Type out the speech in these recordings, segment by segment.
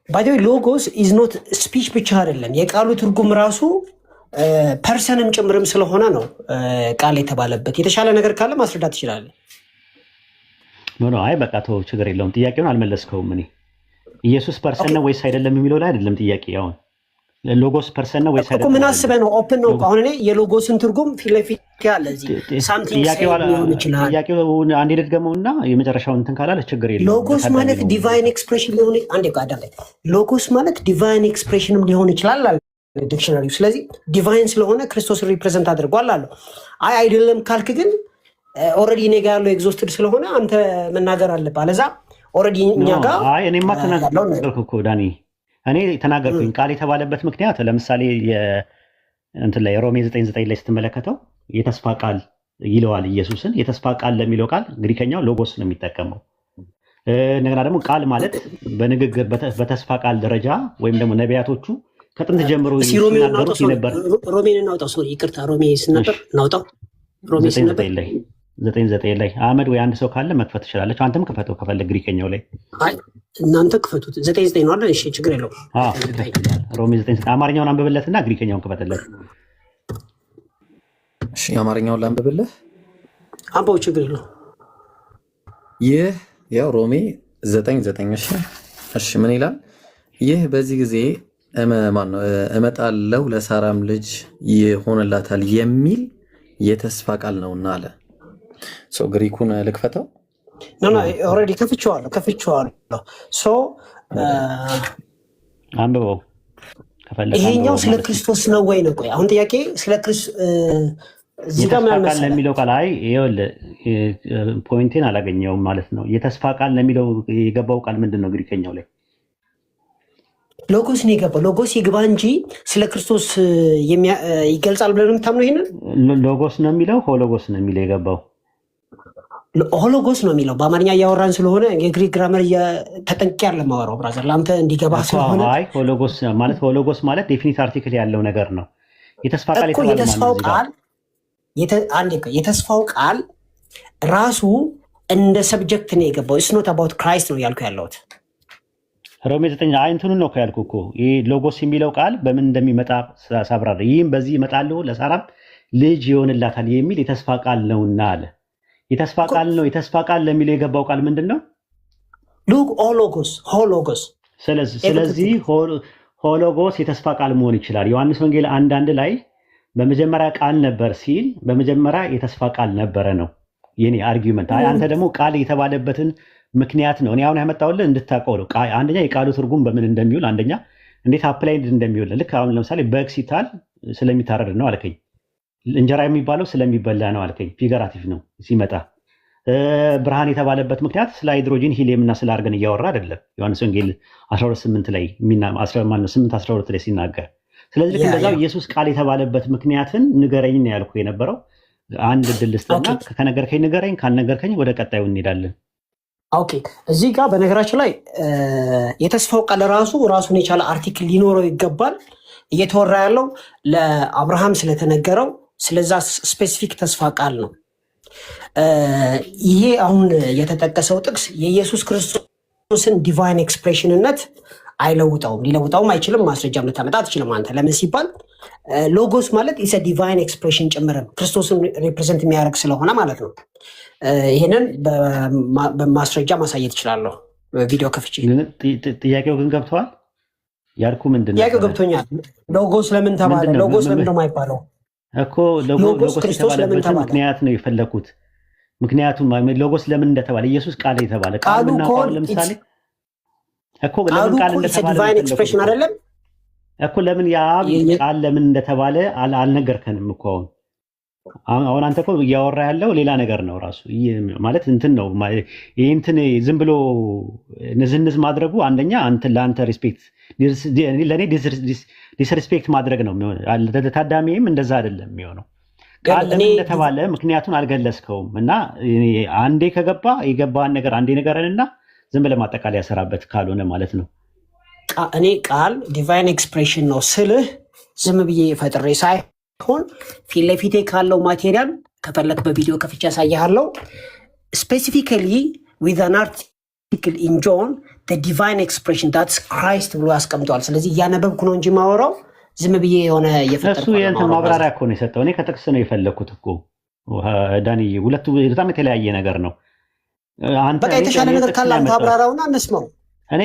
ባይ ዘ ዌይ ሎጎስ ኢዝ ኖት ስፒች ብቻ አይደለም፣ የቃሉ ትርጉም ራሱ ፐርሰንም ጭምርም ስለሆነ ነው ቃል የተባለበት። የተሻለ ነገር ካለ ማስረዳት ትችላለህ። ኖ አይ በቃ ተው፣ ችግር የለውም። ጥያቄውን አልመለስከውም። እኔ ኢየሱስ ፐርሰን ነው ወይስ አይደለም የሚለው ላይ አይደለም ጥያቄ። አሁን ሎጎስ ፐርሰን ነው ወይስ አይደለም ምን አስበህ ነው? ኦፕን ነው። አሁን እኔ የሎጎስን ትርጉም ፊት ለፊት ያለ እዚህ ሳምቲንግ ሊሆን ይችላል። ጥያቄውን አንዴ ልድገመውና የመጨረሻውን እንትን ካላለ ችግር የለውም። ሎጎስ ማለት ዲቫይን ኤክስፕሬሽን ሊሆን አንዴ ቃዳለ ሎጎስ ማለት ዲቫይን ኤክስፕሬሽንም ሊሆን ይችላል አለ ዲክሽነሪው። ስለዚህ ዲቫይን ስለሆነ ክርስቶስን ሪፕሬዘንት አድርጓል አለው። አይ አይደለም ካልክ ግን ኦልሬዲ እኔ ጋር ያለው ኤግዞስትድ ስለሆነ አንተ መናገር አለብህ። አለዛ ኦልሬዲ እኛ ጋር አይ እኔማ ተናገርኩ እኮ ዳኒ፣ እኔ ተናገርኩኝ። ቃል የተባለበት ምክንያት ለምሳሌ እንትን ላይ ሮሜ 9:9 ላይ ስትመለከተው የተስፋ ቃል ይለዋል ኢየሱስን። የተስፋ ቃል ለሚለው ቃል ግሪከኛው ሎጎስ ነው የሚጠቀመው። እንደገና ደግሞ ቃል ማለት በንግግር በተስፋ ቃል ደረጃ ወይም ደግሞ ነቢያቶቹ ከጥንት ጀምሮ ሲናገሩት ነበር። ሮሜን እናውጣው። ሶሪ ይቅርታ፣ ሮሜ ስነበር እናውጣው። ሮሜ ስነበር 9:9 ላይ አህመድ ወይ አንድ ሰው ካለ መክፈት ትችላለች። አንተም ክፈተው ከፈለግ ግሪከኛው ላይ። አይ እናንተ ክፈቱት። 9:9 ነው አይደል? እሺ ችግር የለውም። ሮሜ 9:9 አማርኛውን አንብብለትና ግሪከኛውን ክፈትለት። እሺ አማርኛውን ላንብብልህ። አንብበው፣ ችግር የለውም። ይህ ያው ሮሜ 9:9 እሺ ምን ይላል? ይህ በዚህ ጊዜ እመጣለሁ ለሳራም ልጅ ይሆንላታል የሚል የተስፋ ቃል ነውና አለ። ግሪኩን ልክፈተው? ኦልሬዲ ከፍቼዋለሁ። አንብበው ከፈለክ። ይሄኛው ስለ ክርስቶስ ነው ወይ ነው? ቆይ አሁን ጥያቄ ስለ ክርስቶስ እዚህ ጋር ምን ቃል ለሚለው ቃል አይ ይኸውልህ ፖይንቴን አላገኘውም ማለት ነው። የተስፋ ቃል ለሚለው የገባው ቃል ምንድን ነው ግሪከኛው ላይ? ሎጎስ ነው የገባው። ሎጎስ ይግባ እንጂ ስለ ክርስቶስ ይገልጻል ብለን የምታምነው? ይሄንን ሎጎስ ነው የሚለው ሆሎጎስ ነው የሚለው የገባው? ሆሎጎስ ነው የሚለው። በአማርኛ እያወራን ስለሆነ የግሪክ ግራመር ተጠንቅቄ አይደለም የማወራው ብራዘር፣ ለአንተ እንዲገባ ስለሆነ። አይ ሆሎጎስ ማለት ዴፊኒት አርቲክል ያለው ነገር ነው። የተስፋ ቃል እኮ የተስፋው ቃል ራሱ እንደ ሰብጀክት ነው የገባው። ኢትስ ኖት አባውት ክራይስት ነው ያልኩ ያለሁት። ሮሜ 9 አይንቱን ነው ያልኩ እኮ። ይህ ሎጎስ የሚለው ቃል በምን እንደሚመጣ ሳብራራ፣ ይህም በዚህ ይመጣለሁ ለሳራም ልጅ ይሆንላታል የሚል የተስፋ ቃል ነውና አለ። የተስፋ ቃል ነው። የተስፋ ቃል ለሚለው የገባው ቃል ምንድን ነው? ሆሎጎስ። ስለዚህ ሆሎጎስ የተስፋ ቃል መሆን ይችላል። ዮሐንስ ወንጌል 1:1 ላይ በመጀመሪያ ቃል ነበር ሲል በመጀመሪያ የተስፋ ቃል ነበረ ነው የኔ አርጊውመንት። አንተ ደግሞ ቃል የተባለበትን ምክንያት ነው እኔ አሁን ያመጣሁልህ እንድታውቀው ነው። አንደኛ የቃሉ ትርጉም በምን እንደሚውል፣ አንደኛ እንዴት አፕላይድ እንደሚውል። ልክ አሁን ለምሳሌ በግ ሲታል ስለሚታረድ ነው አልከኝ። እንጀራ የሚባለው ስለሚበላ ነው አልከኝ። ፊገራቲቭ ነው ሲመጣ። ብርሃን የተባለበት ምክንያት ስለ ሃይድሮጂን ሂሊየም እና ስለ አርገን እያወራ አይደለም። ዮሐንስ ወንጌል 12:8 ላይ 8:12 ላይ ሲናገር። ስለዚህ ልክ እንደዛው ኢየሱስ ቃል የተባለበት ምክንያትን ንገረኝ ነው ያልኩ የነበረው። አንድ ድል ስጠና ከነገርከኝ ንገረኝ፣ ካልነገርከኝ ወደ ቀጣዩ እንሄዳለን። ኦኬ እዚህ ጋር በነገራችን ላይ የተስፋው ቃል ራሱን የቻለ አርቲክል ሊኖረው ይገባል። እየተወራ ያለው ለአብርሃም ስለተነገረው ስለዛ ስፔሲፊክ ተስፋ ቃል ነው። ይሄ አሁን የተጠቀሰው ጥቅስ የኢየሱስ ክርስቶስን ዲቫይን ኤክስፕሬሽንነት አይለውጠውም፣ ሊለውጠውም አይችልም። ማስረጃም ልታመጣ አትችልም አንተ። ለምን ሲባል ሎጎስ ማለት ኢስ ዲቫይን ኤክስፕሬሽን ጭምርም ክርስቶስን ሪፕሬዘንት የሚያደርግ ስለሆነ ማለት ነው። ይህንን በማስረጃ ማሳየት እችላለሁ ቪዲዮ ከፍቼ። ጥያቄው ግን ገብተዋል ያልኩ ምንድን ነው? ጥያቄው ገብቶኛል። ሎጎስ ለምን ተባለ? ሎጎስ ለምን ነው የማይባለው እኮ? ሎጎስ የተባለበትን ምክንያት ነው የፈለኩት። ምክንያቱም ሎጎስ ለምን እንደተባለ ኢየሱስ ቃል የተባለ ቃል ምናውቀው ለምሳሌ እኮ ለምን ቃል እንደተባለ ዲቫይን ኤክስፕሬሽን አይደለም እኮ። ለምን ያ ቃል ለምን እንደተባለ አልነገርከንም እኮ። አሁን አንተ እኮ እያወራ ያለው ሌላ ነገር ነው ራሱ ማለት እንትን ነው። ይህ እንትን ዝም ብሎ ንዝንዝ ማድረጉ አንደኛ ለአንተ ሪስፔክት ለእኔ ዲስሪስፔክት ማድረግ ነው። ታዳሚም እንደዛ አይደለም የሚሆነው። ቃል ለምን እንደተባለ ምክንያቱን አልገለጽከውም። እና አንዴ ከገባ የገባን ነገር አንዴ ነገርንና ዝም ብለህ ማጠቃለያ ሰራበት ካልሆነ ማለት ነው። እኔ ቃል ዲቫይን ኤክስፕሬሽን ነው ስልህ ዝም ብዬ ፈጥሬ ሳይሆን ፊት ለፊቴ ካለው ማቴሪያል ከፈለክ በቪዲዮ ከፍቼ ያሳያለው። ስፔሲፊካሊ ዊዝ አን አርቲክል ኢን ጆን ዲቫይን ኤክስፕሬሽን ዳትስ ክራይስት ብሎ ያስቀምጠዋል። ስለዚህ እያነበብኩ ነው እንጂ ማወራው ዝም ብዬ የሆነ እሱ የእንትን ማብራሪያ እኮ ነው የሰጠው። እኔ ከጥቅስ ነው የፈለግኩት እኮ ዳኒ። ሁለቱ በጣም የተለያየ ነገር ነው። በቃ የተሻለ ነገር ካለ አንተ አብራራውና እንስማው። እኔ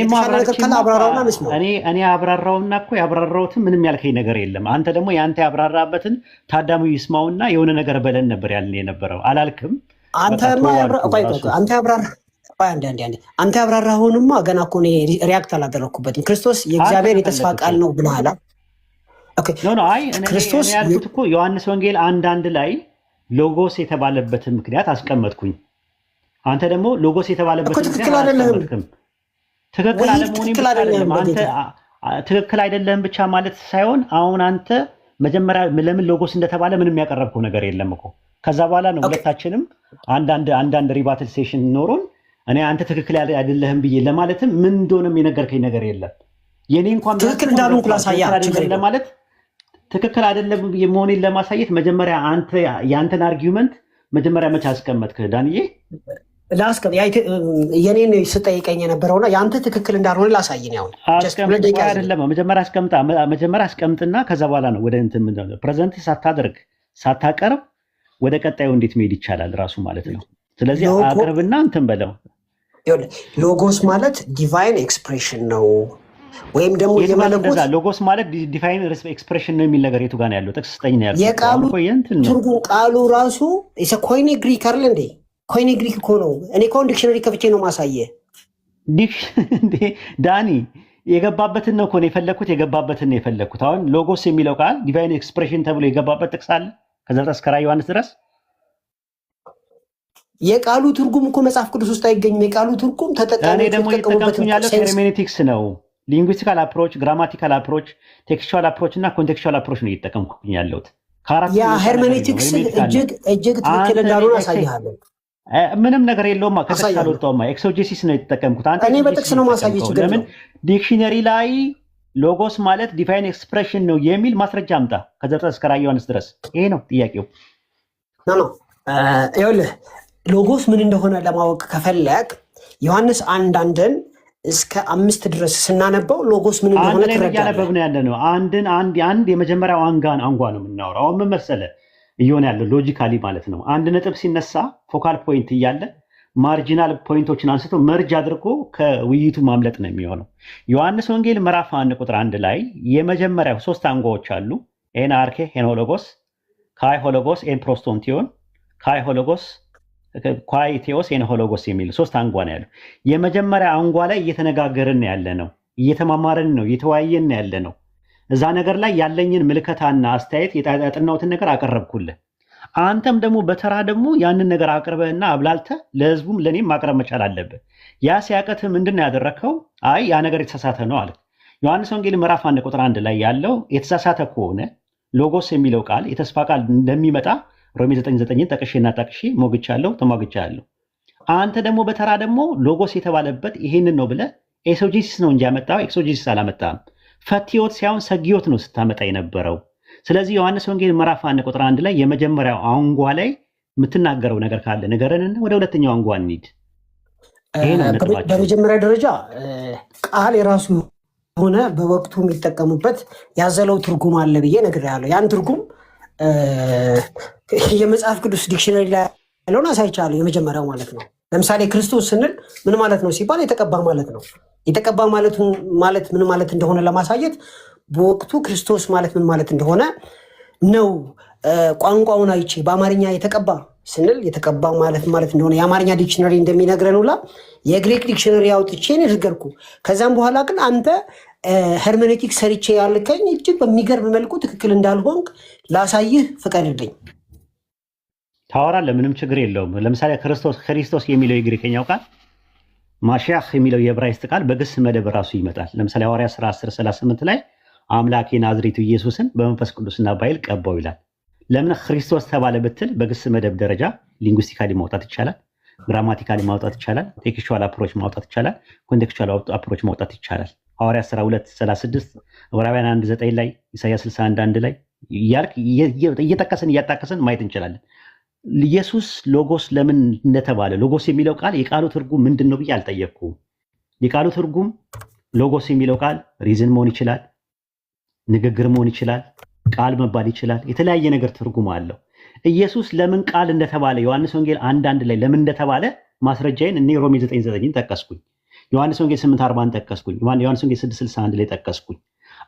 አብራራውና እኮ ያብራራሁትን ምንም ያልከኝ ነገር የለም። አንተ ደግሞ የአንተ ያብራራበትን ታዳሚው ይስማውና የሆነ ነገር በለን ነበር ያልን የነበረው አላልክም? አንተ ያብራራሁንማ ገና እኮ ሪያክት አላደረግኩበትም። ክርስቶስ የእግዚአብሔር የተስፋ ቃል ነው ብለሃል። ክርስቶስ ያልኩት እኮ ዮሐንስ ወንጌል 1:1 ላይ ሎጎስ የተባለበትን ምክንያት አስቀመጥኩኝ። አንተ ደግሞ ሎጎስ የተባለበትን ምክንያት አስቀመጥክም። ትክክል አለመሆን አንተ ትክክል አይደለም ብቻ ማለት ሳይሆን አሁን አንተ መጀመሪያ ለምን ሎጎስ እንደተባለ ምንም ያቀረብከው ነገር የለም እኮ። ከዛ በኋላ ነው ሁለታችንም አንዳንድ ሪባትል ሴሽን ኖሮን እኔ አንተ ትክክል አይደለህም ብዬ ለማለትም ምን እንደሆነም የነገርከኝ ነገር የለም። የኔ እንኳን ትክክል እንዳልሆንኩ ላሳያችሁ ለማለት ትክክል አይደለም ብዬ መሆኔን ለማሳየት መጀመሪያ አንተ ያንተን አርጊውመንት መጀመሪያ መቼ አስቀመጥክ ዳንዬ? የኔን ስጠይቀኝ የነበረውና የአንተ ትክክል እንዳልሆነ ላሳይን። ያው አይደለም መጀመሪያ አስቀምጥና ከዛ በኋላ ነው ወደ እንትን ፕሬዘንት ሳታደርግ ሳታቀርብ ወደ ቀጣዩ እንዴት መሄድ ይቻላል ራሱ ማለት ነው። ስለዚህ አቅርብና እንትን በለው። ሎጎስ ማለት ዲቫይን ኤክስፕሬሽን ነው ወይም ደግሞ የመለኮት ሎጎስ ማለት ዲቫይን ኤክስፕሬሽን ነው የሚል ነገር የቱ ጋር ነው ያለው? ጥቅስ ስጠኝ ነው ያለው። የቃሉ ትርጉም ቃሉ ራሱ ኮይኔ ግሪክ አይደል እንዴ? ኮይኔ ግሪክ እኮ ነው። እኔ እኮ ዲክሽነሪ ከፍቼ ነው ማሳየ ዳኒ። የገባበትን ነው እኮ ነው የፈለግኩት፣ የገባበትን ነው የፈለግኩት። አሁን ሎጎስ የሚለው ቃል ዲቫይን ኤክስፕሬሽን ተብሎ የገባበት ጥቅስ አለ ከዘፍጥረት እስከ ራዕየ ዮሐንስ ድረስ። የቃሉ ትርጉም እኮ መጽሐፍ ቅዱስ ውስጥ አይገኝም። የቃሉ ትርጉም እኔ ደግሞ እየተጠቀምኩኝ ያለው ሄርሜኔቲክስ ነው። ሊንጉስቲካል አፕሮች፣ ግራማቲካል አፕሮች፣ ቴክስቹዋል አፕሮች እና ኮንቴክስቹዋል አፕሮች ነው እየተጠቀምኩኝ ያለሁት። ያ ሄርሜኔቲክስ እጅግ ትክክል እንዳልሆነ አሳይሃለሁ። ምንም ነገር የለውማ። ከጥቅስ አልወጣሁማ። ኤክሶጄሲስ ነው የተጠቀምኩት። አንተ እኔ በጥቅስ ነው ማሳየት ችግር ለምን ዲክሽነሪ ላይ ሎጎስ ማለት ዲቫይን ኤክስፕሬሽን ነው የሚል ማስረጃ አምጣ ከዘፍጥረት እስከ ራዕየ ዮሐንስ ድረስ። ይሄ ነው ጥያቄው። ይኸውልህ ሎጎስ ምን እንደሆነ ለማወቅ ከፈለግ ዮሐንስ 1:1 እስከ 5 ድረስ ስናነበው ሎጎስ ምን እንደሆነ እያነበብን ያለ ነው። አንድ የመጀመሪያው አንጓ ነው የምናወራው። አሁን ምን መሰለህ እየሆነ ያለው ሎጂካሊ ማለት ነው። አንድ ነጥብ ሲነሳ ፎካል ፖይንት እያለ ማርጂናል ፖይንቶችን አንስቶ መርጅ አድርጎ ከውይይቱ ማምለጥ ነው የሚሆነው። ዮሐንስ ወንጌል ምዕራፍ 1:1 ላይ የመጀመሪያው 3 አንጓዎች አሉ። ኤን አርኬ ኤን ሆሎጎስ፣ ካይ ሆሎጎስ ኤን ፕሮስቶንቲዮን፣ ካይ ሆሎጎስ ኳይ ቴዎስ ኤን ሆሎጎስ የሚል 3 አንጓ ነው ያለው። የመጀመሪያ አንጓ ላይ እየተነጋገርን ያለ ነው፣ እየተማማረን ነው፣ እየተወያየን ያለ ነው። እዛ ነገር ላይ ያለኝን ምልከታና አስተያየት የጣጣጥናውትን ነገር አቀረብኩልህ። አንተም ደግሞ በተራ ደግሞ ያንን ነገር አቅርበህና አብላልተህ ለህዝቡም ለኔም ማቅረብ መቻል አለብህ። ያ ሲያቀትህ ምንድን ነው ያደረግከው? አይ ያ ነገር የተሳሳተ ነው አለ። ዮሐንስ ወንጌል ምዕራፍ 1:1 ላይ ያለው የተሳሳተ ከሆነ ሎጎስ የሚለው ቃል የተስፋ ቃል እንደሚመጣ ሮሜ 9:9 ጠቅሼና ጠቅሼ ሞግቻለሁ፣ ተሟግቻለሁ። አንተ ደግሞ በተራ ደግሞ ሎጎስ የተባለበት ይሄንን ነው ብለህ ኤሶጂሲስ ነው እንጂ ያመጣው ኤክሶጂሲስ አላመጣም። ፈቲዮት ሳይሆን ሰጊዮት ነው ስታመጣ የነበረው። ስለዚህ ዮሐንስ ወንጌል ምዕራፍ 1:1 ላይ የመጀመሪያው አንጓ ላይ የምትናገረው ነገር ካለ ነገርንና ወደ ሁለተኛው አንጓ እንሂድ። በመጀመሪያ ደረጃ ቃል የራሱ የሆነ በወቅቱ የሚጠቀሙበት ያዘለው ትርጉም አለ ብዬ ነግሬሃለሁ። ያን ትርጉም የመጽሐፍ ቅዱስ ዲክሽነሪ ላይ ያለውን አሳይቻለሁ። የመጀመሪያው ማለት ነው። ለምሳሌ ክርስቶስ ስንል ምን ማለት ነው ሲባል የተቀባ ማለት ነው። የተቀባ ማለት ምን ማለት እንደሆነ ለማሳየት በወቅቱ ክርስቶስ ማለት ምን ማለት እንደሆነ ነው። ቋንቋውን አይቼ በአማርኛ የተቀባ ስንል የተቀባ ማለት እንደሆነ የአማርኛ ዲክሽነሪ እንደሚነግረን ሁላ የግሪክ ዲክሽነሪ አውጥቼ ነገርኩ። ከዛም በኋላ ግን አንተ ሄርሜኔቲክስ ሰርቼ ያልከኝ እጅግ በሚገርም መልኩ ትክክል እንዳልሆንክ ላሳይህ ፍቀድልኝ። ታወራለህ፣ ምንም ችግር የለውም። ለምሳሌ ክርስቶስ የሚለው የግሪከኛው ቃል ማሽያህ የሚለው የዕብራይስጥ ቃል በግስ መደብ ራሱ ይመጣል። ለምሳሌ ሐዋርያት ሥራ 10:38 ላይ አምላኬ ናዝሬቱ ኢየሱስን በመንፈስ ቅዱስና በኃይል ቀባው ይላል። ለምን ክርስቶስ ተባለ ብትል በግስ መደብ ደረጃ ሊንጉስቲካሊ ማውጣት ይቻላል፣ ግራማቲካሊ ማውጣት ይቻላል፣ ቴክስቹዋል አፕሮች ማውጣት ይቻላል፣ ኮንቴክስቹዋል አፕሮች ማውጣት ይቻላል። ሐዋርያት ሥራ 2:36፣ ዕብራውያን 1:9 ላይ፣ ኢሳይያስ 61:1 ላይ እያልክ እየጠቀስን እያጣቀስን ማየት እንችላለን። ኢየሱስ ሎጎስ ለምን እንደተባለ ሎጎስ የሚለው ቃል የቃሉ ትርጉም ምንድን ነው ብዬ አልጠየቅኩም። የቃሉ ትርጉም ሎጎስ የሚለው ቃል ሪዝን መሆን ይችላል፣ ንግግር መሆን ይችላል፣ ቃል መባል ይችላል። የተለያየ ነገር ትርጉም አለው። ኢየሱስ ለምን ቃል እንደተባለ ዮሐንስ ወንጌል 1:1 ላይ ለምን እንደተባለ ማስረጃዬን እኔ ሮሜ 9:9 ጠቀስኩኝ፣ ዮሐንስ ወንጌል 8:40 ጠቀስኩኝ፣ ዮሐንስ ወንጌል 6:61 ላይ ጠቀስኩኝ።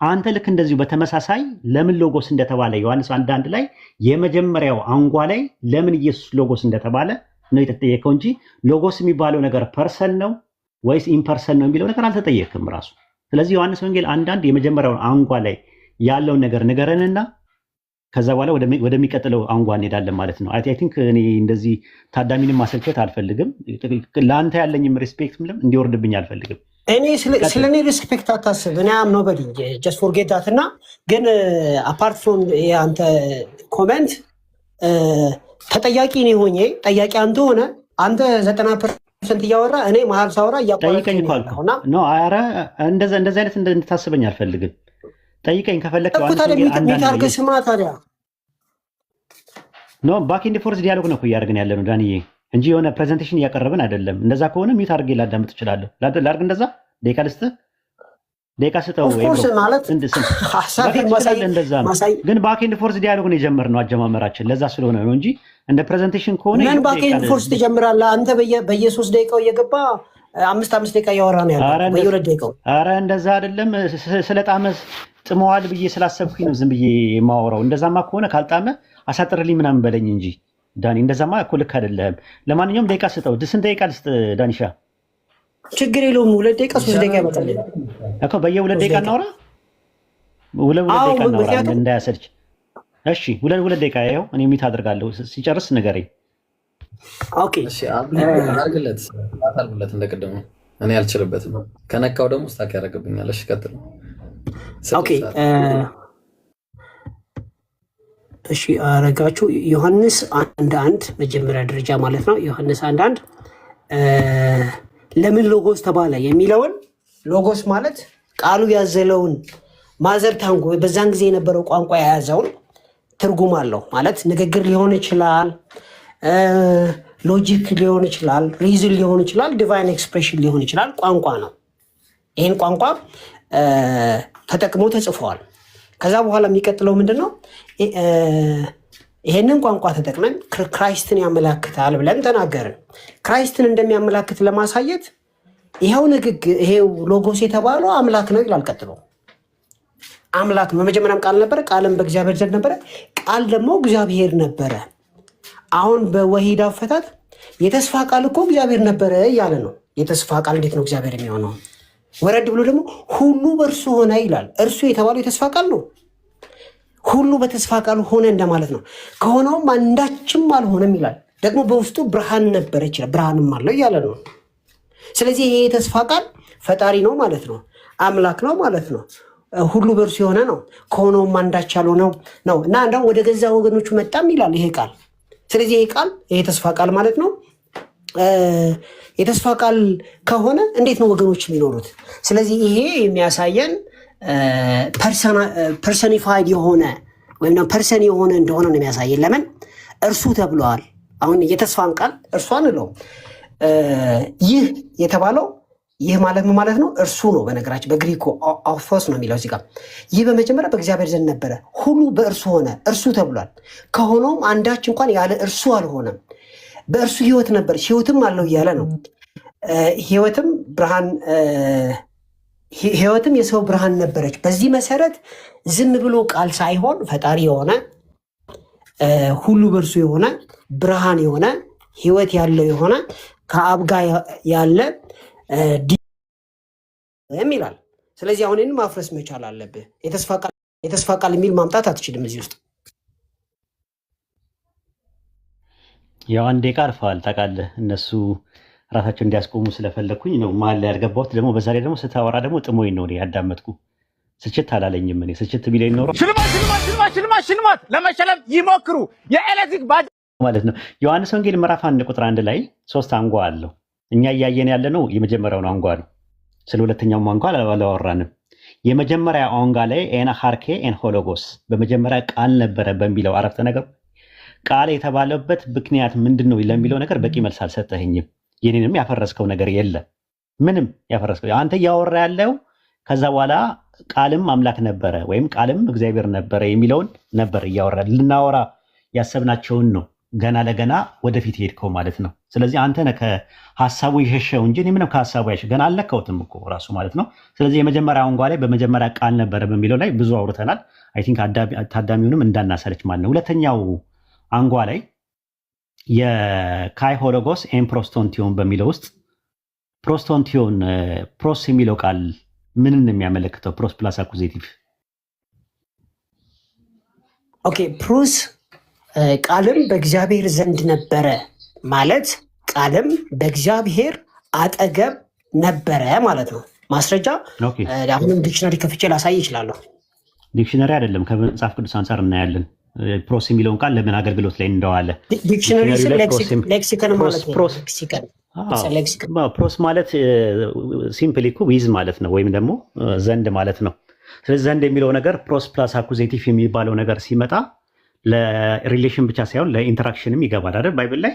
አንተ ልክ እንደዚሁ በተመሳሳይ ለምን ሎጎስ እንደተባለ ዮሐንስ 1:1 ላይ የመጀመሪያው አንጓ ላይ ለምን ኢየሱስ ሎጎስ እንደተባለ ነው የተጠየቀው እንጂ ሎጎስ የሚባለው ነገር ፐርሰን ነው ወይስ ኢምፐርሰን ነው የሚለው ነገር አልተጠየቅም ራሱ። ስለዚህ ዮሐንስ ወንጌል 1:1 የመጀመሪያውን አንጓ ላይ ያለውን ነገር ንገረንና ከዛ በኋላ ወደሚቀጥለው አንጓ እንሄዳለን ማለት ነው። አይ ቲንክ እኔ እንደዚህ ታዳሚንም ማሰልቸት አልፈልግም። ለአንተ ያለኝም ሪስፔክት ምንም እንዲወርድብኝ አልፈልግም። እኔ ስለ እኔ ሪስፔክት አታስብ። እኔ አም ኖበዲ ጀስት ፎርጌት ዳት እና ግን አፓርት ፍሮም የአንተ ኮሜንት ተጠያቂ እኔ ሆኜ ጠያቂ አንተ ሆነ አንተ 90% እያወራ እኔ መሀል ሳወራ ጠይቀኝ እኮ አልኩህ ነው። ኧረ እንደዛ አይነት እንድታስበኝ አልፈልግም። ጠይቀኝ ከፈለክ ሚታርገ ስማ ታዲያ ኖ ባክ ኢንድ ፎርስ ዲያሎግ ነው እያደረግን ያለ ነው ዳንዬ እንጂ የሆነ ፕሬዘንቴሽን እያቀረብን አይደለም። እንደዛ ከሆነ ሚት አድርጌ ላዳምጥ እችላለሁ። ላድርግ እንደዛ ደቂቃ ልስጥህ፣ ደቂቃ ስጠው ማለት እንደዛ ነው። ግን ባክ ኢንድ ፎርስ ዲያሎግ ነው የጀመርነው አጀማመራችን ለዛ ስለሆነ ነው እንጂ እንደ ፕሬዘንቴሽን ከሆነ ምን ባክ ኢንድ ፎርስ ትጀምራለህ አንተ በየ3 ደቂቃው እየገባ 5 ደቂቃ እያወራ ነው ያለው በየ2 ደቂቃው። ኧረ እንደዛ አይደለም። ስለጣመ ጥመዋል ብዬ ስላሰብኩኝ ነው ዝም ብዬ የማወራው። እንደዛማ ከሆነ ካልጣመ አሳጥርልኝ ምናምን በለኝ እንጂ ዳኒ፣ እንደዛማ እኮ ልክ አይደለም። ለማንኛውም ደቂቃ ስጠው። ስንት ደቂቃ ልስጥ ዳኒሻ? ችግር የለውም 2 ደቂቃ 3 ደቂቃ ይመጣል እኮ በየ2 ደቂቃ እናውራ። 2 ደቂቃ እናውራ እንዳያሰልች። እሺ 2 ደቂቃ ያው እኔ ሚት አድርጋለሁ። ሲጨርስ ንገረኝ። ኦኬ እሺ አድርግለት እንደቀደሙ እኔ አልችልበትም። ከነካው ደግሞ ስታክ ያደርግብኛል። እሺ ቀጥል። ኦኬ እሺ አረጋችሁ። ዮሐንስ 1:1 መጀመሪያ ደረጃ ማለት ነው። ዮሐንስ 1:1 ለምን ሎጎስ ተባለ የሚለውን ሎጎስ ማለት ቃሉ ያዘለውን ማዘር ታንጉ በዛን ጊዜ የነበረው ቋንቋ የያዘውን ትርጉም አለው ማለት ንግግር ሊሆን ይችላል፣ ሎጂክ ሊሆን ይችላል፣ ሪዝን ሊሆን ይችላል፣ ዲቫይን ኤክስፕሬሽን ሊሆን ይችላል። ቋንቋ ነው። ይህን ቋንቋ ተጠቅሞ ተጽፈዋል። ከዛ በኋላ የሚቀጥለው ምንድን ነው? ይሄንን ቋንቋ ተጠቅመን ክራይስትን ያመላክታል ብለን ተናገርን። ክራይስትን እንደሚያመላክት ለማሳየት ይሄው ንግግር ይሄው ሎጎስ የተባለው አምላክ ነው ይላል። ቀጥሎ አምላክ በመጀመሪያም ቃል ነበረ፣ ቃልም በእግዚአብሔር ዘንድ ነበረ፣ ቃል ደግሞ እግዚአብሔር ነበረ። አሁን በወሂድ አፈታት የተስፋ ቃል እኮ እግዚአብሔር ነበረ እያለ ነው። የተስፋ ቃል እንዴት ነው እግዚአብሔር የሚሆነው? ወረድ ብሎ ደግሞ ሁሉ በእርሱ ሆነ ይላል። እርሱ የተባለው የተስፋ ቃል ነው። ሁሉ በተስፋ ቃል ሆነ እንደማለት ነው። ከሆነውም አንዳችም አልሆነም ይላል። ደግሞ በውስጡ ብርሃን ነበረ ይችላል፣ ብርሃንም አለው እያለ ነው። ስለዚህ ይሄ የተስፋ ቃል ፈጣሪ ነው ማለት ነው፣ አምላክ ነው ማለት ነው፣ ሁሉ በእርሱ የሆነ ነው፣ ከሆነውም አንዳች ያልሆነው ነው እና እንደውም ወደ ገዛ ወገኖቹ መጣም ይላል ይሄ ቃል። ስለዚህ ይሄ ቃል ይሄ ተስፋ ቃል ማለት ነው። የተስፋ ቃል ከሆነ እንዴት ነው ወገኖች የሚኖሩት? ስለዚህ ይሄ የሚያሳየን ፐርሰኒፋይድ የሆነ ወይም ፐርሰን የሆነ እንደሆነ ነው የሚያሳየን። ለምን እርሱ ተብለዋል። አሁን የተስፋን ቃል እርሱ አንለውም። ይህ የተባለው ይህ ማለት ምን ማለት ነው? እርሱ ነው። በነገራችን በግሪኮ አውቶስ ነው የሚለው እዚህ ጋር። ይህ በመጀመሪያ በእግዚአብሔር ዘንድ ነበረ፣ ሁሉ በእርሱ ሆነ፣ እርሱ ተብሏል። ከሆነውም አንዳች እንኳን ያለ እርሱ አልሆነም። በእርሱ ህይወት ነበር፣ ህይወትም አለው እያለ ነው። ህይወትም የሰው ብርሃን ነበረች። በዚህ መሰረት ዝም ብሎ ቃል ሳይሆን ፈጣሪ የሆነ ሁሉ በእርሱ የሆነ ብርሃን የሆነ ህይወት ያለው የሆነ ከአብ ጋር ያለ ይላል። ስለዚህ አሁን ማፍረስ መቻል አለብህ። የተስፋ ቃል የሚል ማምጣት አትችልም እዚህ ውስጥ። ያው አንዴ ቀርፈዋል ታውቃለህ። እነሱ ራሳቸው እንዲያስቆሙ ስለፈለግኩኝ ነው መሀል ላይ ያልገባሁት። ደግሞ በዛ ላይ ደግሞ ስታወራ ደግሞ ጥሞኝ ነው ያዳመጥኩ። ስችት አላለኝም። እኔ ስችት ቢለኝ ኖሮ ሽልማት ለመሸለም ይሞክሩ የኤሌክትሪክ ባጃጅ ማለት ነው። ዮሐንስ ወንጌል ምዕራፍ 1:1 ላይ 3 አንጓ አለው። እኛ እያየን ያለ ነው የመጀመሪያውን አንጓ ነው። ስለ ሁለተኛው አንጓ አላወራንም። የመጀመሪያ አንጓ ላይ ኤና ሃርኬ ኤን ሆሎጎስ በመጀመሪያ ቃል ነበረ በሚለው አረፍተ ነገር ቃል የተባለበት ምክንያት ምንድን ነው ለሚለው ነገር በቂ መልስ አልሰጠኸኝም። የኔንም ያፈረስከው ነገር የለም። ምንም ያፈረስከው አንተ እያወራ ያለው ከዛ በኋላ ቃልም አምላክ ነበረ ወይም ቃልም እግዚአብሔር ነበረ የሚለውን ነበር እያወራ ልናወራ ያሰብናቸውን ነው ገና ለገና ወደፊት ሄድከው ማለት ነው። ስለዚህ አንተ ነህ ከሀሳቡ የሸሸው እንጂ እኔ ምንም ከሀሳቡ ገና አልነካሁትም እኮ ራሱ ማለት ነው። ስለዚህ የመጀመሪያ አንጓ ላይ በመጀመሪያ ቃል ነበረ በሚለው ላይ ብዙ አውርተናል። አይ ቲንክ ታዳሚውንም እንዳናሰለች ማለት ነው። ሁለተኛው አንጓ ላይ የካይ ሆሎጎስ ኤን ፕሮስቶንቲዮን በሚለው ውስጥ ፕሮስቶንቲዮን ፕሮስ የሚለው ቃል ምንን የሚያመለክተው? ፕሮስ ፕላስ አኩዜቲቭ። ኦኬ ፕሮስ ቃልም በእግዚአብሔር ዘንድ ነበረ ማለት ቃልም በእግዚአብሔር አጠገብ ነበረ ማለት ነው። ማስረጃ አሁንም ዲክሽነሪ ከፍቼ ላሳይ ይችላለሁ። ዲክሽነሪ አይደለም ከመጽሐፍ ቅዱስ አንጻር እናያለን። ፕሮስ የሚለውን ቃል ለምን አገልግሎት ላይ እንደዋለ ዲክሽነሪ ሌክሲከን ማለት ነው። ፕሮስ ማለት ሲምፕሊ እኮ ዊዝ ማለት ነው፣ ወይም ደግሞ ዘንድ ማለት ነው። ስለዚህ ዘንድ የሚለው ነገር ፕሮስ ፕላስ አኩዜቲቭ የሚባለው ነገር ሲመጣ ለሪሌሽን ብቻ ሳይሆን ለኢንተራክሽንም ይገባል አይደል? ባይብል ላይ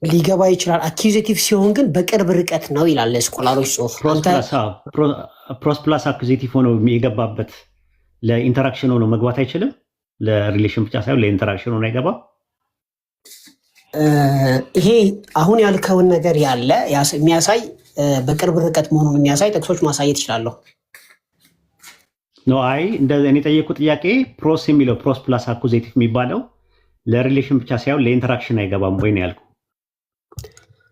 ሊገባ ይችላል። አኪዜቲቭ ሲሆን ግን በቅርብ ርቀት ነው ይላል ስኮላሮች ጽሁፍ። ፕሮስ ፕላስ አኩዜቲቭ ሆኖ የገባበት ለኢንተራክሽን ሆኖ መግባት አይችልም። ለሪሌሽን ብቻ ሳይሆን ለኢንተራክሽን ሆኖ አይገባም። ይሄ አሁን ያልከውን ነገር ያለ የሚያሳይ በቅርብ ርቀት መሆኑን የሚያሳይ ጥቅሶች ማሳየት ይችላለሁ። ኖ አይ እኔ የጠየኩት ጥያቄ ፕሮስ የሚለው ፕሮስ ፕላስ አኩዜቲቭ የሚባለው ለሪሌሽን ብቻ ሳይሆን ለኢንተራክሽን አይገባም ወይ ነው ያልኩ።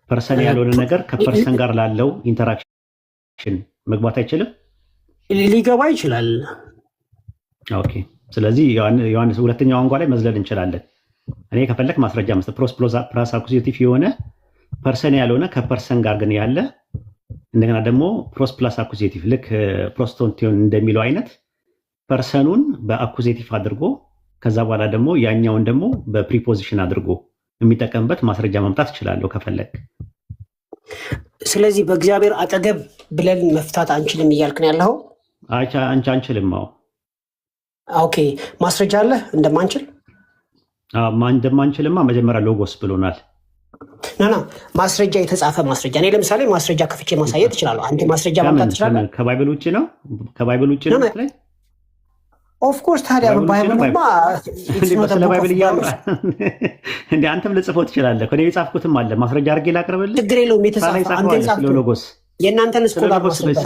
ፐርሰን ያልሆነ ነገር ከፐርሰን ጋር ላለው ኢንተራክሽን መግባት አይችልም? ሊገባ ይችላል። ኦኬ ስለዚህ ዮሐንስ ሁለተኛው አንጓ ላይ መዝለል እንችላለን። እኔ ከፈለክ ማስረጃ መስጠት ፕሮስ ፕላስ አኩዜቲቭ የሆነ ፐርሰን ያልሆነ ከፐርሰን ጋር ግን ያለ እንደገና ደግሞ ፕሮስ ፕላስ አኩዜቲቭ ልክ ፕሮስቶንቲዮን እንደሚለው አይነት ፐርሰኑን በአኩዜቲቭ አድርጎ ከዛ በኋላ ደግሞ ያኛውን ደግሞ በፕሪፖዚሽን አድርጎ የሚጠቀምበት ማስረጃ ማምጣት እችላለሁ ከፈለክ። ስለዚህ በእግዚአብሔር አጠገብ ብለን መፍታት አንችልም እያልክ ነው ያለው? አንቺ አንችልም። ኦኬ ማስረጃ አለ እንደማንችል? እንደማንችልማ መጀመሪያ ሎጎስ ብሎናል። ና ማስረጃ የተጻፈ ማስረጃ እኔ ለምሳሌ ማስረጃ ከፍቼ ማሳየት እችላለሁ። አንተ ማስረጃ ማምጣት ትችላለህ? ከባይብል ውጭ ነው? ከባይብል ውጭ ነው ላይ ኦፍኮርስ። ታዲያ ባይብልማ ስለ ባይብል እያወራ እንደ አንተም ልጽፈው ትችላለህ። እኔ የጻፍኩትም አለ ማስረጃ አድርጌ ላቅርብልህ። ችግር የለውም። የተጻፈ አንተ የጻፍኩት ሎጎስ የእናንተን ስኮላር ማስረጃ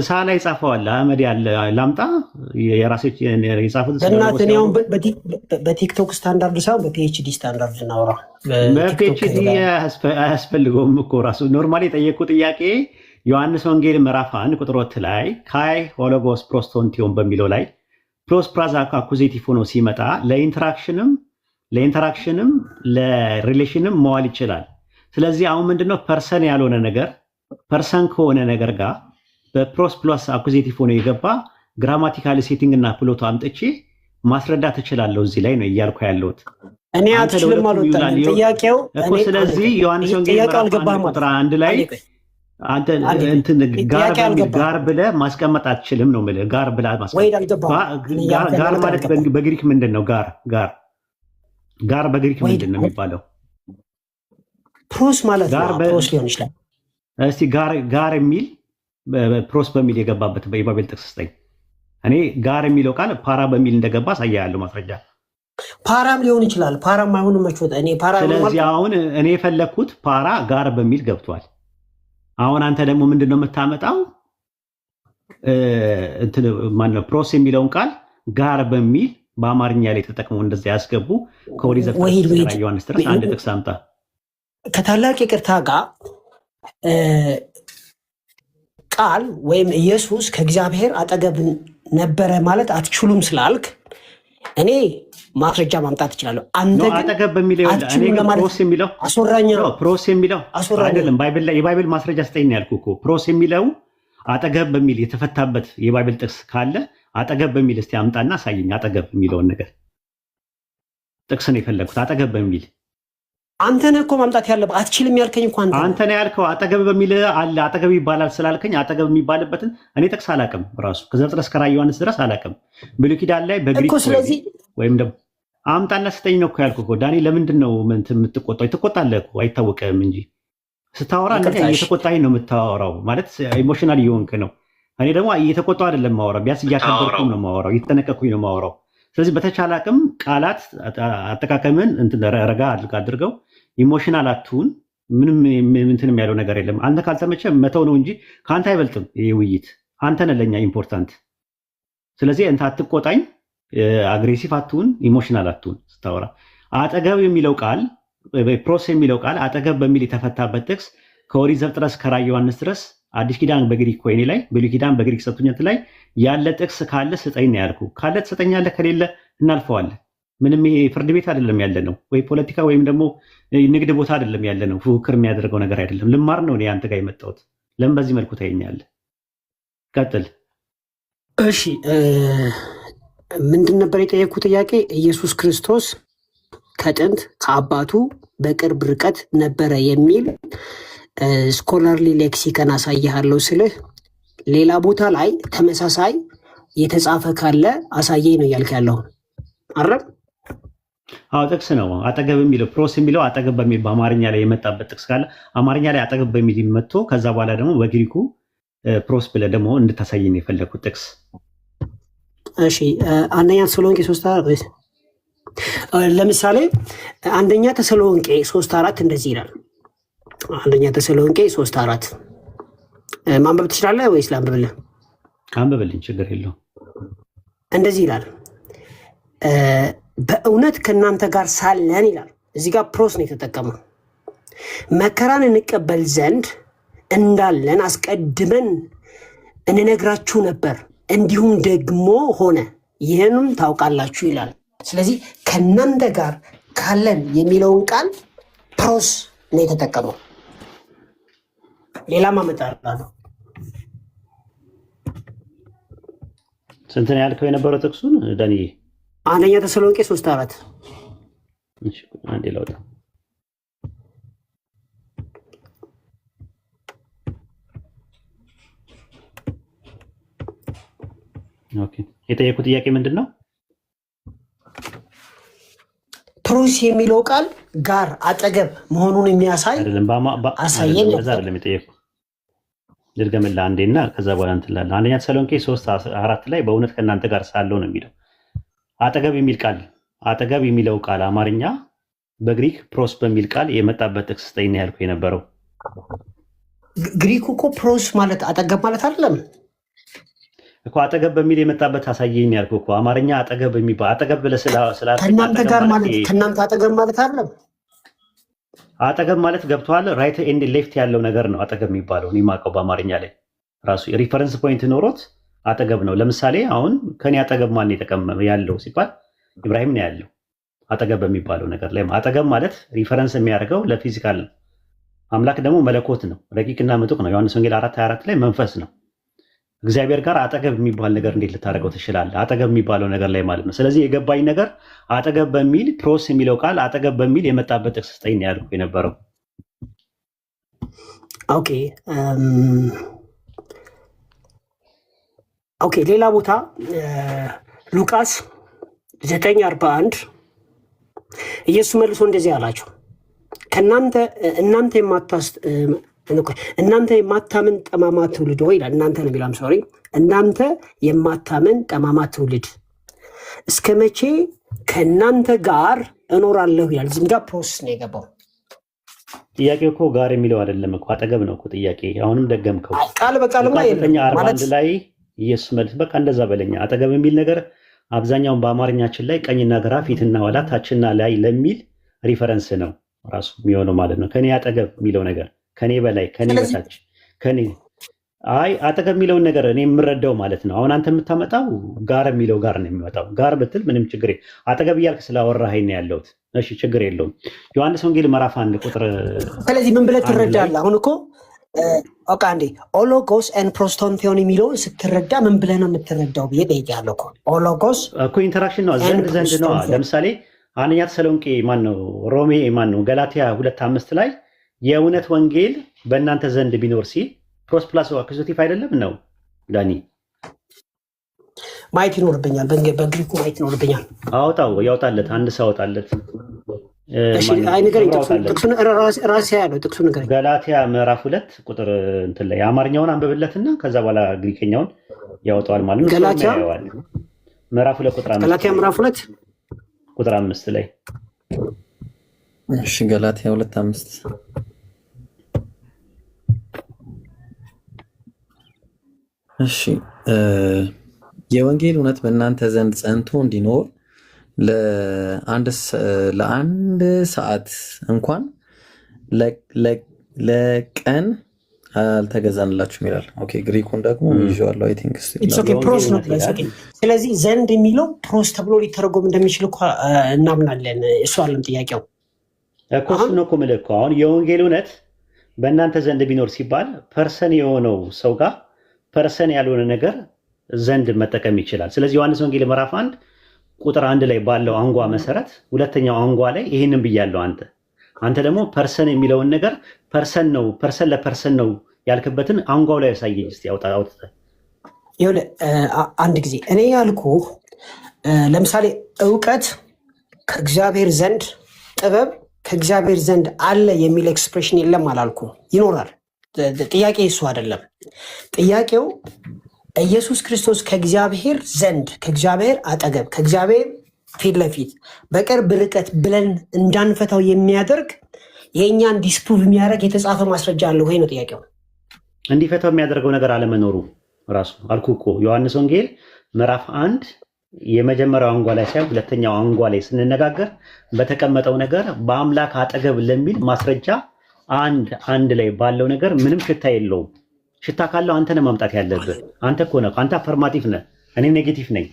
ሳላ ይጻፈዋል። አህመድ ያለ ላምጣ የራሴች የጻፉት እናት እኔ አሁን በቲክቶክ ስታንዳርድ ሳይሆን በፒኤችዲ ስታንዳርድ እናውራ። በፒኤችዲ አያስፈልገውም እኮ ራሱ ኖርማሊ የጠየቁ ጥያቄ ዮሐንስ ወንጌል ምዕራፍ 1 ቁጥር 2 ላይ ካይ ሆሎጎስ ፕሮስቶንቲዮን በሚለው ላይ ፕሮስ ፕላስ አኩዜቲቭ ሆኖ ሲመጣ ለኢንተራክሽንም ለሪሌሽንም መዋል ይችላል። ስለዚህ አሁን ምንድነው ፐርሰን ያልሆነ ነገር ፐርሰን ከሆነ ነገር ጋር በፕሮስ ፕላስ አኩዜቲቭ ሆኖ የገባ ግራማቲካል ሴቲንግ እና ፕሎቶ አምጥቼ ማስረዳት እችላለሁ። እዚህ ላይ ነው እያልኩ ያለሁት። እኔ አትችልም አልወጣም ጥያቄው እኮ። ስለዚህ ዮሐንስ ወንጌል ቁጥር 1 ላይ አንተ እንትን ጋር ብለህ ማስቀመጥ አትችልም ነው የምልህ። ጋር ብለህ ማስቀመጥ ጋር ማለት በግሪክ ምንድን ነው? ጋር በግሪክ ምንድን ነው የሚባለው? ፕሮስ ማለት ነው። ፕሮስ ሊሆን ይችላል። እስቲ ጋር የሚል ፕሮስ በሚል የገባበት በባይብል ጥቅስ ስጠኝ። እኔ ጋር የሚለው ቃል ፓራ በሚል እንደገባ አሳያለሁ ማስረጃ። ፓራም ሊሆን ይችላል። ፓራም አይሆንም መችወጥ እኔ ፓራ። ስለዚህ አሁን እኔ የፈለግኩት ፓራ ጋር በሚል ገብቷል። አሁን አንተ ደግሞ ምንድነው የምታመጣው? እንትን ማነው ፕሮስ የሚለውን ቃል ጋር በሚል በአማርኛ ላይ ተጠቅመው እንደዛ ያስገቡ ከኦሪት ዘፍጥረት ዮሐንስ ድረስ አንድ ጥቅስ አምጣ። ከታላቅ ይቅርታ ጋር ቃል ወይም ኢየሱስ ከእግዚአብሔር አጠገብ ነበረ ማለት አትችሉም ስላልክ እኔ ማስረጃ ማምጣት እችላለሁ። አንተ ግን አጠገብ በሚለው ፕሮስ የሚለው አስወራኛ ነው። ፕሮስ የሚለው አይደለም ባይብል ላይ የባይብል ማስረጃ ስጠኝ ነው ያልኩህ እኮ። ፕሮስ የሚለው አጠገብ በሚል የተፈታበት የባይብል ጥቅስ ካለ አጠገብ በሚል እስቲ አምጣና አሳየኝ። አጠገብ የሚለውን ነገር ጥቅስ ነው የፈለግኩት። አጠገብ በሚል አንተ ነህ እኮ ማምጣት ያለብህ። አትችልም ያልከኝ እንኳን አንተ ነህ ያልከው። አጠገብ በሚል አለ አጠገብ ይባላል ስላልከኝ አጠገብ የሚባልበትን እኔ ጥቅስ አላውቅም። ራሱ ከዘፍጥረት እስከ ራዕየ ዮሐንስ ድረስ አላውቅም። ብሉይ ኪዳን ላይ በግሪክ ስለዚህ ወይም ደግሞ አምጣና ስጠኝ ነው እኮ ያልኩህ እኮ። ዳኒ ለምንድን ነው የምትቆጣው? ትቆጣለህ እኮ አይታወቅም እንጂ ስታወራ እንደኛ እየተቆጣኝ ነው የምታወራው፣ ማለት ኢሞሽናል እየሆንክ ነው። እኔ ደግሞ እየተቆጣሁ አይደለም የማወራው፣ ቢያንስ እያከበርኩም ነው የማወራው፣ እየተጠነቀቅኩኝ ነው የማወራው። ስለዚህ በተቻለ አቅም ቃላት አጠቃቀምን ረጋ አድርገው፣ ኢሞሽናል አትሁን። ምንም እንትንም ያለው ነገር የለም። አንተ ካልተመቸ መተው ነው እንጂ ከአንተ አይበልጥም ይህ ውይይት። አንተ ነህ ለእኛ ኢምፖርታንት። ስለዚህ እንትን አትቆጣኝ፣ አግሬሲቭ አትሁን፣ ኢሞሽናል አትሁን ስታወራ። አጠገብ የሚለው ቃል ፕሮስ የሚለው ቃል አጠገብ በሚል የተፈታበት ጥቅስ ከኦሪት ዘፍጥረት እስከ ራዕየ ዮሐንስ ድረስ አዲስ ኪዳን በግሪክ ኮይኔ ላይ ብሉይ ኪዳን በግሪክ ሰብቱኛት ላይ ያለ ጥቅስ ካለ ስጠኝ ነው ያልኩ። ካለ ትሰጠኛለህ፣ ከሌለ እናልፈዋለን። ምንም ፍርድ ቤት አይደለም ያለ ነው፣ ወይ ፖለቲካ ወይም ደግሞ ንግድ ቦታ አይደለም ያለ ነው። ፉክክር የሚያደርገው ነገር አይደለም። ልማር ነው እኔ አንተ ጋር የመጣሁት። ለምን በዚህ መልኩ ታየኛለህ? ቀጥል። እሺ ምንድን ነበር የጠየኩት ጥያቄ? ኢየሱስ ክርስቶስ ከጥንት ከአባቱ በቅርብ ርቀት ነበረ የሚል ስኮላርሊ ሌክሲከን አሳይሃለሁ ስልህ ሌላ ቦታ ላይ ተመሳሳይ የተጻፈ ካለ አሳየኝ ነው እያልክ ያለው አይደል? አዎ ጥቅስ ነው። አጠገብ የሚለው ፕሮስ የሚለው አጠገብ በሚል በአማርኛ ላይ የመጣበት ጥቅስ ካለ አማርኛ ላይ አጠገብ በሚል መጥቶ ከዛ በኋላ ደግሞ በግሪኩ ፕሮስ ብለህ ደግሞ እንድታሳየኝ የፈለግኩት ጥቅስ። እሺ አንደኛ ተሰሎንቄ 3:4 ለምሳሌ አንደኛ ተሰሎንቄ 3:4 እንደዚህ ይላል። አንደኛ ተሰሎንቄ 3:4 ማንበብ ትችላለህ ወይስ ላንብብልህ? አንብብልኝ፣ ችግር የለውም። እንደዚህ ይላል፣ በእውነት ከእናንተ ጋር ሳለን ይላል። እዚህ ጋር ፕሮስ ነው የተጠቀመው። መከራን እንቀበል ዘንድ እንዳለን አስቀድመን እንነግራችሁ ነበር፣ እንዲሁም ደግሞ ሆነ፣ ይህንም ታውቃላችሁ ይላል። ስለዚህ ከእናንተ ጋር ካለን የሚለውን ቃል ፕሮስ ነው የተጠቀመው። ሌላ ማመጣላለሁ። ስንት ነው ያልከው የነበረው ጥቅሱን ዳንዬ? አንደኛ ተሰሎንቄ 3:4 አንዴ ላውጣ። ኦኬ የጠየቁት ጥያቄ ምንድን ነው? ፕሮስ የሚለው ቃል ጋር አጠገብ መሆኑን የሚያሳይ አሳየኝ። ከዛ አይደለም የጠየቁት። ልድገምልህ አንዴና ከዛ በኋላ እንትን እላለሁ። አንደኛ ተሰሎንቄ 3:4 ላይ በእውነት ከእናንተ ጋር ሳለሁ ነው የሚለው። አጠገብ የሚል ቃል አጠገብ የሚለው ቃል አማርኛ በግሪክ ፕሮስ በሚል ቃል የመጣበት ጥቅስ ስጠኝ ነው ያልኩህ የነበረው። ግሪኩ እኮ ፕሮስ ማለት አጠገብ ማለት አይደለም እኮ። አጠገብ በሚል የመጣበት አሳየኝ ነው ያልኩህ እኮ። አማርኛ አጠገብ የሚባል አጠገብ ብለህ ስላልክ ከእናንተ ጋር ማለት ከእናንተ አጠገብ ማለት አይደለም። አጠገብ ማለት ገብቶሃል? ራይት ኤንድ ሌፍት ያለው ነገር ነው አጠገብ የሚባለው። እኔ የማውቀው በአማርኛ ላይ ራሱ ሪፈረንስ ፖይንት ኖሮት አጠገብ ነው። ለምሳሌ አሁን ከኔ አጠገብ ማን የተቀመመ ያለው ሲባል ኢብራሂም ነው ያለው አጠገብ በሚባለው ነገር ላይ። አጠገብ ማለት ሪፈረንስ የሚያደርገው ለፊዚካል ነው። አምላክ ደግሞ መለኮት ነው፣ ረቂቅና ምጡቅ ነው። ዮሐንስ ወንጌል 4:24 ላይ መንፈስ ነው። እግዚአብሔር ጋር አጠገብ የሚባል ነገር እንዴት ልታደርገው ትችላለህ? አጠገብ የሚባለው ነገር ላይ ማለት ነው። ስለዚህ የገባኝ ነገር አጠገብ በሚል ፕሮስ የሚለው ቃል አጠገብ በሚል የመጣበት ጥቅስ ስጠኝ ነው ያልኩህ የነበረው። ኦኬ ሌላ ቦታ ሉቃስ 9:41 ኢየሱስ መልሶ እንደዚህ አላቸው፣ እናንተ የማታምን ጠማማ ትውልድ ወይ ይላል። እናንተ ነው ቢላም ሶሪ እናንተ የማታምን ጠማማ ትውልድ እስከ መቼ ከእናንተ ጋር እኖራለሁ ይላል። እዚህም ጋር ፕሮሰስ ነው የገባው። ጥያቄው እኮ ጋር የሚለው አይደለም እኮ አጠገብ ነው እኮ ጥያቄ። አሁንም ደገምከው። ቃል በቃልማ ማለት ላይ ኢየሱስ መልስ በቃ እንደዛ በለኛ። አጠገብ የሚል ነገር አብዛኛውን በአማርኛችን ላይ ቀኝና ግራ ፊትና ኋላ ታችና ላይ ለሚል ሪፈረንስ ነው ራሱ የሚሆነው ማለት ነው። ከኔ አጠገብ የሚለው ነገር ከኔ በላይ ከኔ በታች ከኔ አጠገብ የሚለውን ነገር እኔ የምረዳው ማለት ነው። አሁን አንተ የምታመጣው ጋር የሚለው ጋር ነው የሚመጣው። ጋር ብትል ምንም ችግር አጠገብ እያልክ ስላወራኸኝ ነው ያለሁት። እሺ ችግር የለውም። ዮሐንስ ወንጌል ምዕራፍ 1 ቁጥር ስለዚህ ምን ብለህ ትረዳለህ? አሁን እኮ አንዴ ኦሎጎስ ኤንድ ፕሮስቶንቴዮን የሚለውን ስትረዳ ምን ብለህ ነው የምትረዳው ብዬ ጠይቄያለሁ እኮ። ኦሎጎስ እኮ ኢንተራክሽን ነው፣ ዘንድ ነው። ለምሳሌ አንደኛ ተሰሎንቄ ሮሜ ገላትያ 2:5 ላይ የእውነት ወንጌል በእናንተ ዘንድ ቢኖር ሲል ፕሮስ ፕላስ አኩዛቲቭ አይደለም ነው ዳኒ? ማየት ይኖርብኛል፣ በግሪኩ ማየት ይኖርብኛል። ያውጣለት አንድ ሰው አውጣለት። አይ ንገረኝ፣ ጥቅሱን ራሴ ያለው ጥቅሱን ንገረኝ። ገላትያ ምዕራፍ 2 ቁጥር እንትን ላይ አማርኛውን አንብብለትና ከዛ በኋላ ግሪከኛውን ያወጣዋል ማለት ነው። ገላትያ ምዕራፍ 2 ቁጥር 5 ገላትያ ምዕራፍ 2 ቁጥር 5 ላይ እሺ፣ ገላትያ 2:5 እሺ። የወንጌል እውነት በእናንተ ዘንድ ጸንቶ እንዲኖር ለአንድ ሰዓት እንኳን ለቀን አልተገዛንላችሁም ይላል። ኦኬ፣ ግሪኩን ደግሞ ይዤዋለሁ። አይ ቲንክ ፕሮስ ነው። ስለዚህ ዘንድ የሚለው ፕሮስ ተብሎ ሊተረጎም እንደሚችል እኮ እናምናለን። እሱ አለም ጥያቄው እኮ እሱ ነው እኮ የምልህ እኮ አሁን የወንጌል እውነት በእናንተ ዘንድ ቢኖር ሲባል ፐርሰን የሆነው ሰው ጋር ፐርሰን ያልሆነ ነገር ዘንድ መጠቀም ይችላል። ስለዚህ ዮሐንስ ወንጌል ምዕራፍ 1 ቁጥር 1 ላይ ባለው አንጓ መሰረት ሁለተኛው አንጓ ላይ ይሄንን ብያለሁ። አንተ ደግሞ ፐርሰን የሚለውን ነገር ፐርሰን ነው ፐርሰን ለፐርሰን ነው ያልክበትን አንጓው ላይ ያሳየኝ እስቲ አውጥተህ። ይኸውልህ አንድ ጊዜ እኔ ያልኩህ ለምሳሌ እውቀት ከእግዚአብሔር ዘንድ ጥበብ ከእግዚአብሔር ዘንድ አለ የሚል ኤክስፕሬሽን የለም አላልኩም። ይኖራል። ጥያቄ እሱ አይደለም። ጥያቄው ኢየሱስ ክርስቶስ ከእግዚአብሔር ዘንድ ከእግዚአብሔር አጠገብ ከእግዚአብሔር ፊት ለፊት በቅርብ ርቀት ብለን እንዳንፈታው የሚያደርግ የእኛን ዲስፕሩቭ የሚያደርግ የተጻፈ ማስረጃ አለ ወይ ነው ጥያቄው። እንዲፈታው የሚያደርገው ነገር አለመኖሩ ራሱ አልኩ እኮ ዮሐንስ ወንጌል ምዕራፍ 1 የመጀመሪያው አንጓ ላይ ሳይሆን ሁለተኛው አንጓ ላይ ስንነጋገር በተቀመጠው ነገር በአምላክ አጠገብ ለሚል ማስረጃ አንድ ላይ ባለው ነገር ምንም ሽታ የለውም። ሽታ ካለው አንተ ነህ ማምጣት ያለብህ። አንተ እኮ ነህ። አንተ አፈርማቲቭ ነህ፣ እኔ ኔጌቲቭ ነኝ።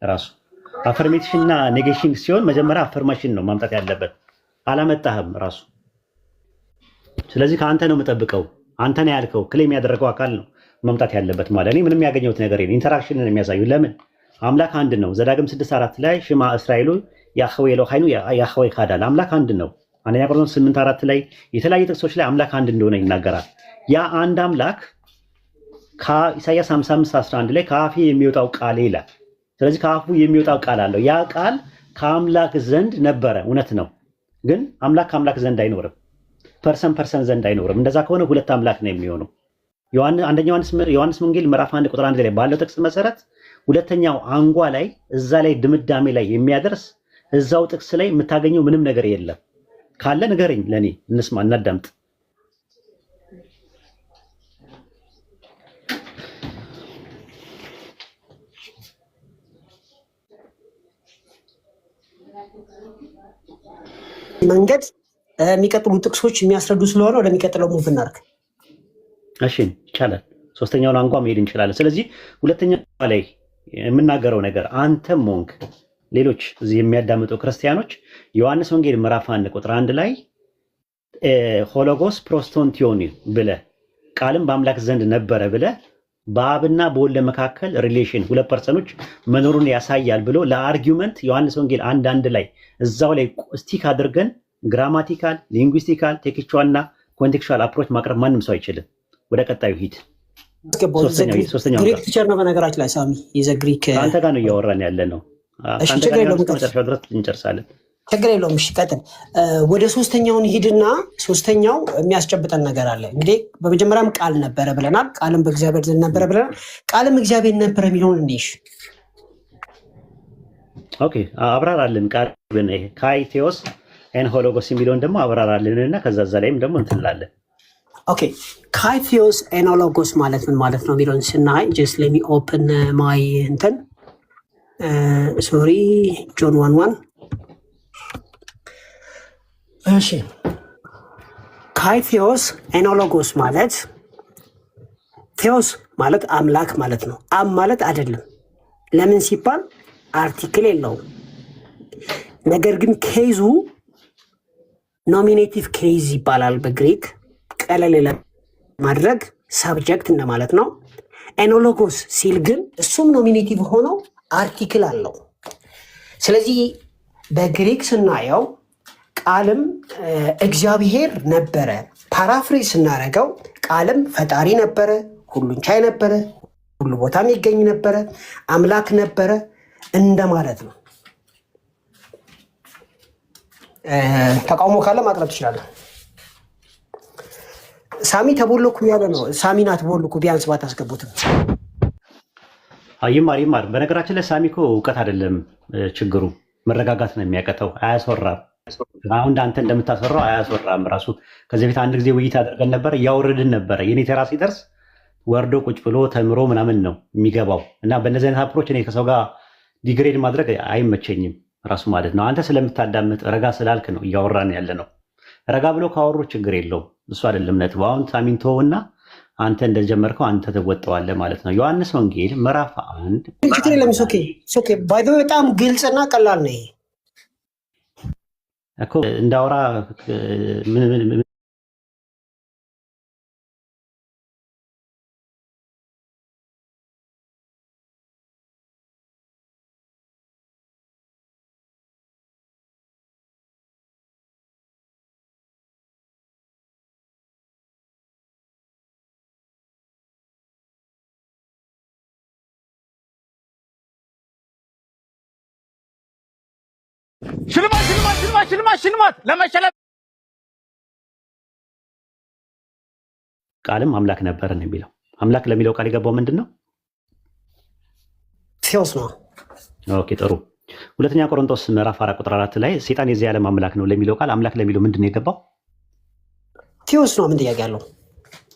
ራሱ አፈርሜቲቭ እና ኔጌሽን ሲሆን መጀመሪያ አፈርማሽን ነው ማምጣት ያለበት። አላመጣህም ራሱ። ስለዚህ ከአንተ ነው የምጠብቀው። አንተ ነህ ያልከው ክሌም ያደረገው አካል ነው ማምጣት ያለበት ማለት። እኔ ምንም ያገኘሁት ነገር የለም። ኢንተራክሽንን የሚያሳዩ ለምን አምላክ አንድ ነው። ዘዳግም 6:4 ላይ ሽማ እስራኤሉ ያህዌ ኤሎሃይኑ ያህዌ ካዳል። አምላክ አንድ ነው። አንደኛ ቆሮንቶስ 8:4 ላይ የተለያዩ ጥቅሶች ላይ አምላክ አንድ እንደሆነ ይናገራል። ያ አንድ አምላክ ከኢሳይያስ 55:11 ላይ ከአፌ የሚወጣው ቃል ይላል። ስለዚህ ከአፉ የሚወጣው ቃል አለው። ያ ቃል ከአምላክ ዘንድ ነበረ፣ እውነት ነው። ግን አምላክ ከአምላክ ዘንድ አይኖርም፣ ፐርሰን ዘንድ አይኖርም። እንደዛ ከሆነ ሁለት አምላክ ነው የሚሆነው። ዮሐንስ ወንጌል ምዕራፍ 1 ቁጥር 1 ላይ ባለው ጥቅስ መሰረት ሁለተኛው አንጓ ላይ እዛ ላይ ድምዳሜ ላይ የሚያደርስ እዛው ጥቅስ ላይ የምታገኘው ምንም ነገር የለም። ካለ ንገረኝ፣ ለኔ እንስማ፣ እናዳምጥ። መንገድ የሚቀጥሉ ጥቅሶች የሚያስረዱ ስለሆነ ወደሚቀጥለው ሙቭ እናድርግ። እሺ ይቻላል። ሶስተኛውን አንጓ መሄድ እንችላለን። ስለዚህ ሁለተኛው ላይ የምናገረው ነገር አንተም ሞንክ ሌሎች እዚህ የሚያዳምጡ ክርስቲያኖች ዮሐንስ ወንጌል ምዕራፍ 1 ቁጥር 1 ላይ ሆሎጎስ ፕሮስቶንቲዮን ብለ ቃልም በአምላክ ዘንድ ነበረ ብለ በአብና በወልድ መካከል ሪሌሽን ሁለት ፐርሰኖች መኖሩን ያሳያል ብሎ ለአርጊውመንት ዮሐንስ ወንጌል 1:1 ላይ እዛው ላይ ስቲክ አድርገን ግራማቲካል፣ ሊንጉስቲካል፣ ቴክስቹዋል እና ኮንቴክስቹዋል አፕሮች ማቅረብ ማንም ሰው አይችልም። ወደ ቀጣዩ ሂድ። ሶስተኛው ግሪክ ቲቸር ነው በነገራችን ላይ ሳሚ የዘግሪክ አንተ ጋር ነው እያወራን ያለ ነው። አንተ ጋር ነው መጨረሻው ድረስ እንጨርሳለን። ችግር የለውም። እሺ ቀጥል። ወደ ሶስተኛውን ሂድና ሶስተኛው የሚያስጨብጠን ነገር አለ። እንግዲህ በመጀመሪያም ቃል ነበረ ብለናል። ቃልም በእግዚአብሔር ዘንድ ነበረ ብለናል። ቃልም እግዚአብሔር ነበረ የሚለውን እንዴሽ ኦኬ አብራራልን። ቃል ግን ይሄ ካይቴዎስ ኤን ሆሎጎስ የሚለውን ደግሞ አብራራልንና ከዛ ላይም ደግሞ እንትላለን። ኦኬ ካይቴዎስ ኤን ሆሎጎስ ማለት ምን ማለት ነው የሚለውን ስናይ ጀስት ሌት ሚ ኦፕን ማይ እንትን ሶሪ ጆን 1:1 እሺ ካይቴዎስ ኤን ሆሎጎስ ማለት ቴዎስ ማለት አምላክ ማለት ነው። አብ ማለት አይደለም። ለምን ሲባል አርቲክል የለውም። ነገር ግን ኬዙ ኖሚኔቲቭ ኬዝ ይባላል በግሪክ። ቀለል ለማድረግ ሳብጀክት እንደማለት ነው። ኤን ሆሎጎስ ሲል ግን እሱም ኖሚኔቲቭ ሆኖ አርቲክል አለው። ስለዚህ በግሪክ ስናየው ቃልም እግዚአብሔር ነበረ። ፓራፍሬዝ ስናደርገው ቃልም ፈጣሪ ነበረ፣ ሁሉን ቻይ ነበረ፣ ሁሉ ቦታ የሚገኝ ነበረ፣ አምላክ ነበረ እንደማለት ነው። ተቃውሞ ካለ ማቅረብ ትችላለህ። ሳሚ ተቦልኩ ያለ ነው። ሳሚና ተቦልኩ ቢያንስ ባታስገቡትም ይማር። በነገራችን ላይ ሳሚ እኮ እውቀት አይደለም ችግሩ፣ መረጋጋት ነው የሚያቀተው። አያስወራም። አሁን እንዳንተ እንደምታስወራው አያስወራም። ራሱ ከዚህ በፊት አንድ ጊዜ ውይይት አድርገን ነበር፣ እያወረድን ነበረ። የኔ ተራ ሲደርስ ወርዶ ቁጭ ብሎ ተምሮ ምናምን ነው የሚገባው። እና በእነዚህ አይነት አፕሮች እኔ ከሰው ጋር ዲግሬድ ማድረግ አይመቸኝም ራሱ ማለት ነው። አንተ ስለምታዳምጥ ረጋ ስላልክ ነው እያወራን ያለ ነው። ረጋ ብሎ ካወሩ ችግር የለውም። እሱ አይደለም ነጥብ። አሁን ሳሚንቶውና አንተ እንደጀመርከው አንተ ትወጣዋለህ ማለት ነው። ዮሐንስ ወንጌል ምዕራፍ 1 ችግር የለም። ኦኬ ባይ ዘ ወይ በጣም ግልጽና ቀላል ነው እኮ እንዳወራ ሽልማት ለመሸለም ቃልም አምላክ ነበር ነው የሚለው። አምላክ ለሚለው ቃል የገባው ምንድን ነው? ቴዎስ ነው። ኦኬ ጥሩ። ሁለተኛ ቆሮንቶስ ምዕራፍ 4 ቁጥር 4 ላይ ሰይጣን የዚህ ዓለም አምላክ ነው ለሚለው ቃል አምላክ ለሚለው ምንድን ነው የገባው? ቴዎስ ነው። ምን ጥያቄ አለው?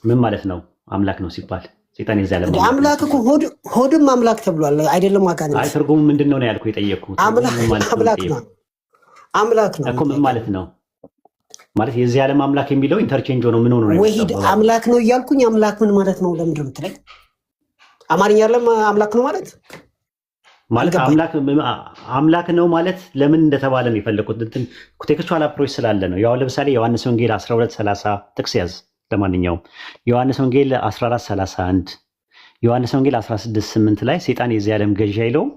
ምን ማለት ነው አምላክ ነው ሲባል? ሰይጣን የዚህ ዓለም አምላክ እኮ ሆድም አምላክ ተብሏል አይደለም? አጋንንት። አይ ትርጉሙ ምንድን ነው ያልኩህ የጠየቅኩት። አምላክ ነው እኮ ምን ማለት ነው? ማለት የዚህ ዓለም አምላክ የሚለው ኢንተርቼንጅ ነው። ምን ሆኖ ነው ወሂድ አምላክ ነው እያልኩኝ አምላክ ምን ማለት ነው ለምንድን ነው የምትለኝ? አማርኛ አይደለም አምላክ ነው ማለት አምላክ ነው ማለት ለምን እንደተባለ ነው የፈለኩት። ቴክስቹዋል አፕሮች ስላለ ነው። ያው ለምሳሌ ዮሐንስ ወንጌል 12:30 ጥቅስ ያዝ። ለማንኛውም ዮሐንስ ወንጌል 14:31 ዮሐንስ ወንጌል 16:8 ላይ ሰይጣን የዚህ ዓለም ገዢ አይለውም?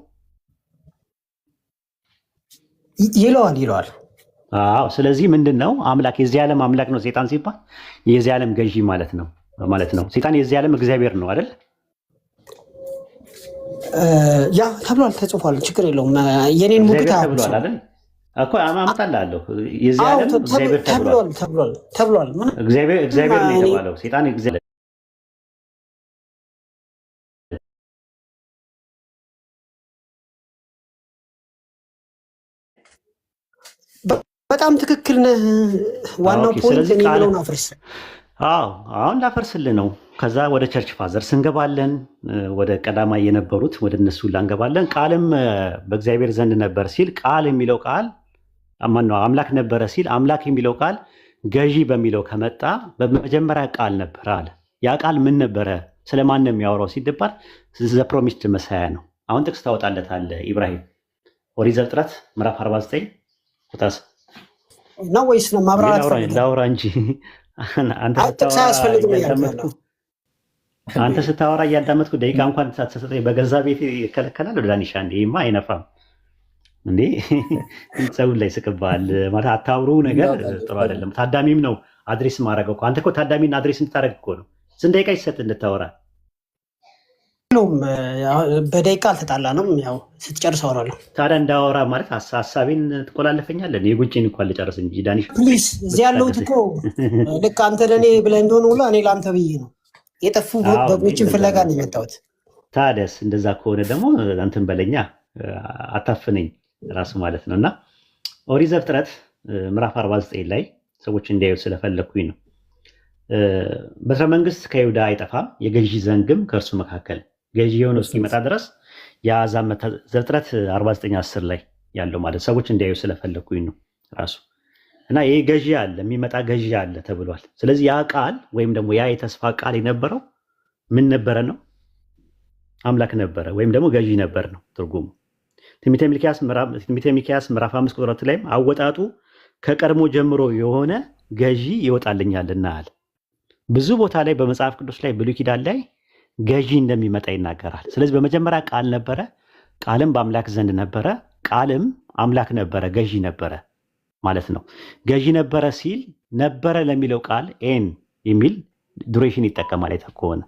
ይለዋል። አዎ። ስለዚህ ምንድን ነው አምላክ የዚህ ዓለም አምላክ ነው ሰይጣን ሲባል የዚህ ዓለም ገዢ ማለት ነው። ሰይጣን የዚህ ዓለም እግዚአብሔር ነው አይደል? ያ ተብሏል፣ ተጽፏል። ችግር የለውም። የኔን ሙግታ ተብሏል አይደል እኮ አመጣልሃለሁ። የዚህ ዓለም እግዚአብሔር ተብሏል። እግዚአብሔር ነው የተባለው። ሰይጣን እግዚአብሔር በጣም ትክክል ነህ። ዋናው ፖይንት እኔ የምለውን አፍርስ። አሁን ላፈርስልህ ነው። ከዛ ወደ ቸርች ፋዘር ስንገባለን፣ ወደ ቀዳማይ የነበሩት ወደ እነሱ ላንገባለን። ቃልም በእግዚአብሔር ዘንድ ነበር ሲል ቃል የሚለው ቃል ማነው? አምላክ ነበረ ሲል አምላክ የሚለው ቃል ገዢ በሚለው ከመጣ በመጀመሪያ ቃል ነበረ አለ። ያ ቃል ምን ነበረ? ስለማን ነው የሚያወራው ሲባል ዘ ፕሮሚስድ መሳያ ነው። አሁን ጥቅስ ታወጣለታለህ ኢብራሂም። ኦሪት ዘፍጥረት ምዕራፍ 49 ቁጥር ነው ወይስ ነው ማብራራት? ላውራ እንጂ አንተ ስታወራ እያዳመጥኩ ደቂቃ እንኳን ሳትሰጠኝ በገዛ ቤት ይከለከላል። ዳኒሻ ይሄማ አይነፋም እንዴ! ሰውን ላይ ስቅባል ማለት አታውሩ ነገር ጥሩ አይደለም። ታዳሚም ነው አድሬስ ማድረገው። አንተ እኮ ታዳሚን አድሬስ እንድታደረግ እኮ ነው። ስንት ደቂቃ ይሰጥ እንድታወራ? በደቂቃ አልተጣላንም። ያው ስትጨርስ አወራለሁ። ታዲያ እንዳወራ ማለት ሀሳቤን ትቆላለፈኛለን። የጉጭን እንኳን ልጨርስ እንጂ ዳኒሻ ፕሊዝ። እዚህ ያለሁት እኮ ልክ አንተ ለእኔ ብለህ እንደሆነ ሁሉ እኔ ለአንተ ብዬ ነው። የጠፉ በጎችን ፍለጋ ነው የመጣሁት። ታዲያስ እንደዛ ከሆነ ደግሞ እንትን በለኛ፣ አታፍነኝ ራሱ ማለት ነው። እና ኦሪት ዘፍጥረት ምዕራፍ 49 ላይ ሰዎች እንዲያዩት ስለፈለግኩኝ ነው። በትረ መንግስት ከይሁዳ አይጠፋም፣ የገዢ ዘንግም ከእርሱ መካከል ገዢ የሆነው እስኪመጣ ድረስ የአሕዛብ ዘፍጥረት 49:10 ላይ ያለው ማለት ሰዎች እንዲያዩ ስለፈለግኩኝ ነው ራሱ። እና ይህ ገዢ አለ፣ የሚመጣ ገዢ አለ ተብሏል። ስለዚህ ያ ቃል ወይም ደግሞ ያ የተስፋ ቃል የነበረው ምን ነበረ ነው? አምላክ ነበረ ወይም ደግሞ ገዢ ነበር ነው ትርጉሙ። ትንቢተ ሚክያስ ምዕራፍ 5 ቁጥር 2 ላይም አወጣጡ ከቀድሞ ጀምሮ የሆነ ገዢ ይወጣልኛልና አለ። ብዙ ቦታ ላይ በመጽሐፍ ቅዱስ ላይ ብሉይ ኪዳን ላይ ገዢ እንደሚመጣ ይናገራል። ስለዚህ በመጀመሪያ ቃል ነበረ፣ ቃልም በአምላክ ዘንድ ነበረ፣ ቃልም አምላክ ነበረ፣ ገዢ ነበረ ማለት ነው። ገዢ ነበረ ሲል ነበረ ለሚለው ቃል ኤን የሚል ዱሬሽን ይጠቀማል። ከሆነ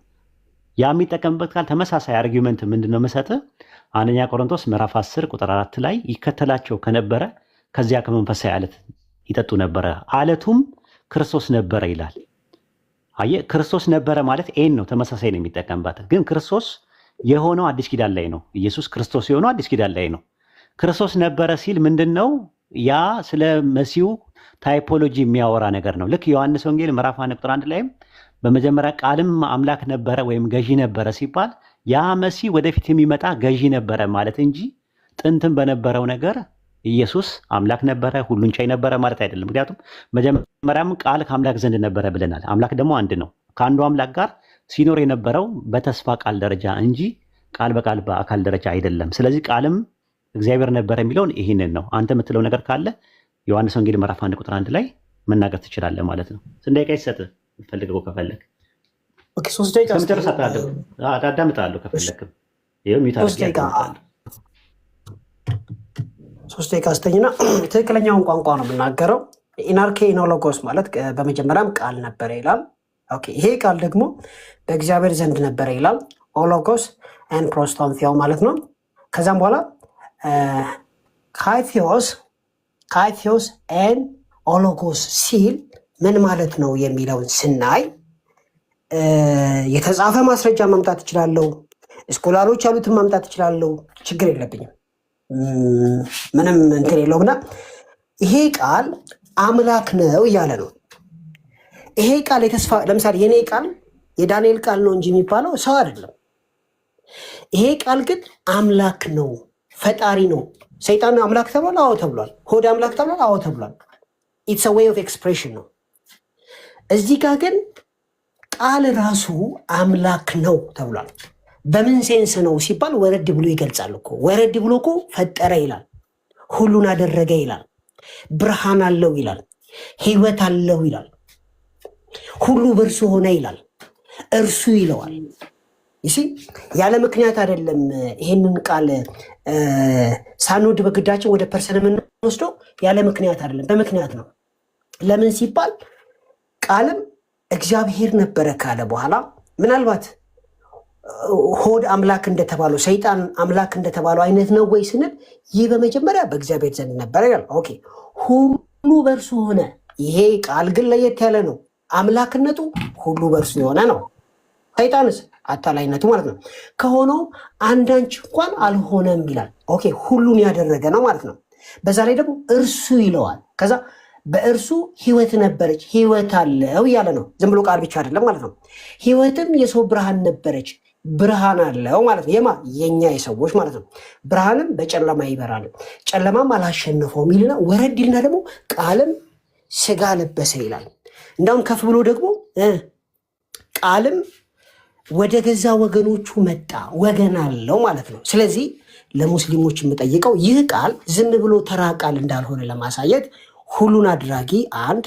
ያ የሚጠቀምበት ቃል ተመሳሳይ አርጊመንት ምንድነው መሰጠህ? አንደኛ ቆሮንቶስ ምዕራፍ 10 ቁጥር 4 ላይ ይከተላቸው ከነበረ ከዚያ ከመንፈሳዊ ዓለት ይጠጡ ነበረ። አለቱም ክርስቶስ ነበረ ይላል። አየህ፣ ክርስቶስ ነበረ ማለት ኤን ነው፣ ተመሳሳይ ነው የሚጠቀምባት። ግን ክርስቶስ የሆነው አዲስ ኪዳን ላይ ነው። ኢየሱስ ክርስቶስ የሆነው አዲስ ኪዳን ላይ ነው። ክርስቶስ ነበረ ሲል ምንድን ነው? ያ ስለ መሲሁ ታይፖሎጂ የሚያወራ ነገር ነው። ልክ ዮሐንስ ወንጌል ምዕራፍ 1 ቁጥር 1 ላይም በመጀመሪያ ቃልም አምላክ ነበረ ወይም ገዢ ነበረ ሲባል ያ መሲህ ወደፊት የሚመጣ ገዢ ነበረ ማለት እንጂ ጥንትም በነበረው ነገር ኢየሱስ አምላክ ነበረ ሁሉን ቻይ ነበረ ማለት አይደለም። ምክንያቱም መጀመሪያም ቃል ከአምላክ ዘንድ ነበረ ብለናል። አምላክ ደግሞ አንድ ነው። ከአንዱ አምላክ ጋር ሲኖር የነበረው በተስፋ ቃል ደረጃ እንጂ ቃል በቃል በአካል ደረጃ አይደለም። ስለዚህ ቃልም እግዚአብሔር ነበረ የሚለውን ይህንን ነው። አንተ የምትለው ነገር ካለ ዮሐንስ ወንጌል ምዕራፍ 1 ቁጥር 1 ላይ መናገር ትችላለህ ማለት ነው። ስንት ደቂቃ ይሰጥህ? ፈልገው ከፈለግ ኦኬ 3 ደቂቃ ከመጨረስ አዳምጣለሁ ከፈለግም ይኸው ሚውት አድርጌ 3 ደቂቃ ስተኝና ትክክለኛውን ቋንቋ ነው የምናገረው። ኢናርኬ ኢኖሎጎስ ማለት በመጀመሪያም ቃል ነበረ ይላል። ኦኬ ይሄ ቃል ደግሞ በእግዚአብሔር ዘንድ ነበረ ይላል። ኦሎጎስ ኤን ፕሮስቶን ፊዮ ማለት ነው። ከዛም በኋላ ካይፊዮስ ኤን ኦሎጎስ ሲል ምን ማለት ነው የሚለውን ስናይ የተጻፈ ማስረጃ ማምጣት እችላለሁ። ስኮላሮች ያሉትን ማምጣት እችላለሁ። ችግር የለብኝም። ምንም እንትን የለውምና ይሄ ቃል አምላክ ነው እያለ ነው። ይሄ ቃል የተስፋ ለምሳሌ የኔ ቃል የዳንኤል ቃል ነው እንጂ የሚባለው ሰው አይደለም። ይሄ ቃል ግን አምላክ ነው፣ ፈጣሪ ነው። ሰይጣን አምላክ ተብሏል? አዎ ተብሏል። ሆድ አምላክ ተብሏል? አዎ ተብሏል። ኢትስ አ ዌይ ኦፍ ኤክስፕሬሽን ነው። እዚህ ጋር ግን ቃል ራሱ አምላክ ነው ተብሏል። በምን ሴንስ ነው ሲባል ወረድ ብሎ ይገልጻል እኮ። ወረድ ብሎ እኮ ፈጠረ ይላል፣ ሁሉን አደረገ ይላል፣ ብርሃን አለው ይላል፣ ህይወት አለው ይላል፣ ሁሉ በእርሱ ሆነ ይላል፣ እርሱ ይለዋል። ይሲ ያለ ምክንያት አይደለም። ይሄንን ቃል ሳንወድ በግዳችን ወደ ፐርሰን የምንወስደው ያለ ምክንያት አይደለም፣ በምክንያት ነው። ለምን ሲባል ቃልም እግዚአብሔር ነበረ ካለ በኋላ ምናልባት ሆድ አምላክ እንደተባለው ሰይጣን አምላክ እንደተባለው አይነት ነው ወይ ስንል ይህ በመጀመሪያ በእግዚአብሔር ዘንድ ነበረ ይላል። ኦኬ ሁሉ በእርሱ ሆነ። ይሄ ቃል ግን ለየት ያለ ነው። አምላክነቱ ሁሉ በእርሱ የሆነ ነው። ሰይጣንስ አታላይነቱ ማለት ነው። ከሆነው አንዳች እንኳን አልሆነም ይላል። ኦኬ ሁሉን ያደረገ ነው ማለት ነው። በዛ ላይ ደግሞ እርሱ ይለዋል። ከዛ በእርሱ ህይወት ነበረች፣ ህይወት አለው እያለ ነው። ዝም ብሎ ቃል ብቻ አይደለም ማለት ነው። ህይወትም የሰው ብርሃን ነበረች፣ ብርሃን አለው ማለት ነው። የኛ የሰዎች ማለት ነው። ብርሃንም በጨለማ ይበራል፣ ጨለማም አላሸነፈውም ይልና ወረድ ይልና ደግሞ ቃልም ስጋ ለበሰ ይላል። እንዳውም ከፍ ብሎ ደግሞ ቃልም ወደ ገዛ ወገኖቹ መጣ፣ ወገን አለው ማለት ነው። ስለዚህ ለሙስሊሞች የምጠይቀው ይህ ቃል ዝም ብሎ ተራ ቃል እንዳልሆነ ለማሳየት ሁሉን አድራጊ አንድ፣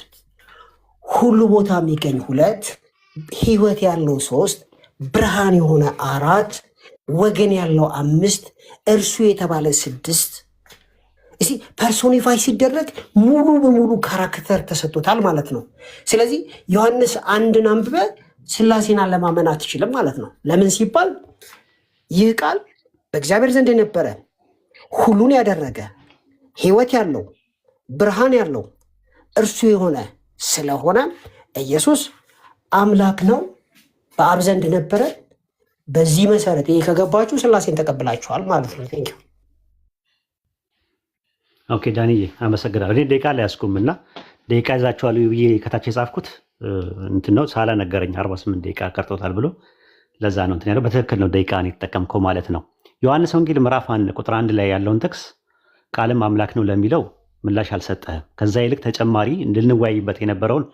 ሁሉ ቦታ የሚገኝ ሁለት፣ ህይወት ያለው ሶስት፣ ብርሃን የሆነ አራት፣ ወገን ያለው አምስት፣ እርሱ የተባለ ስድስት። እዚህ ፐርሶኒፋይ ሲደረግ ሙሉ በሙሉ ካራክተር ተሰጥቶታል ማለት ነው። ስለዚህ ዮሐንስ አንድን አንብበ ስላሴን አለማመን አትችልም ማለት ነው። ለምን ሲባል ይህ ቃል በእግዚአብሔር ዘንድ የነበረ ሁሉን ያደረገ ህይወት ያለው ብርሃን ያለው እርሱ የሆነ ስለሆነ ኢየሱስ አምላክ ነው፣ በአብ ዘንድ ነበረ። በዚህ መሰረት ይሄ ከገባችሁ ስላሴን ተቀብላችኋል ማለት ነው። ቴንክ ዩ። ኦኬ ዳንዬ አመሰግናለሁ። እኔ ደቂቃ ላይ ያስቁም እና ደቂቃ ይዛችኋል ብዬ ከታች የጻፍኩት እንትን ነው። ሳላ ነገረኝ 48 ደቂቃ ቀርቶታል ብሎ ለዛ ነው እንትን ያለው። በትክክል ነው ደቂቃን የተጠቀምከው ማለት ነው። ዮሐንስ ወንጌል ምዕራፍ 1 ቁጥር 1 ላይ ያለውን ጥቅስ ቃልም አምላክ ነው ለሚለው ምላሽ አልሰጠህም። ከዛ ይልቅ ተጨማሪ እንድንወያይበት የነበረውን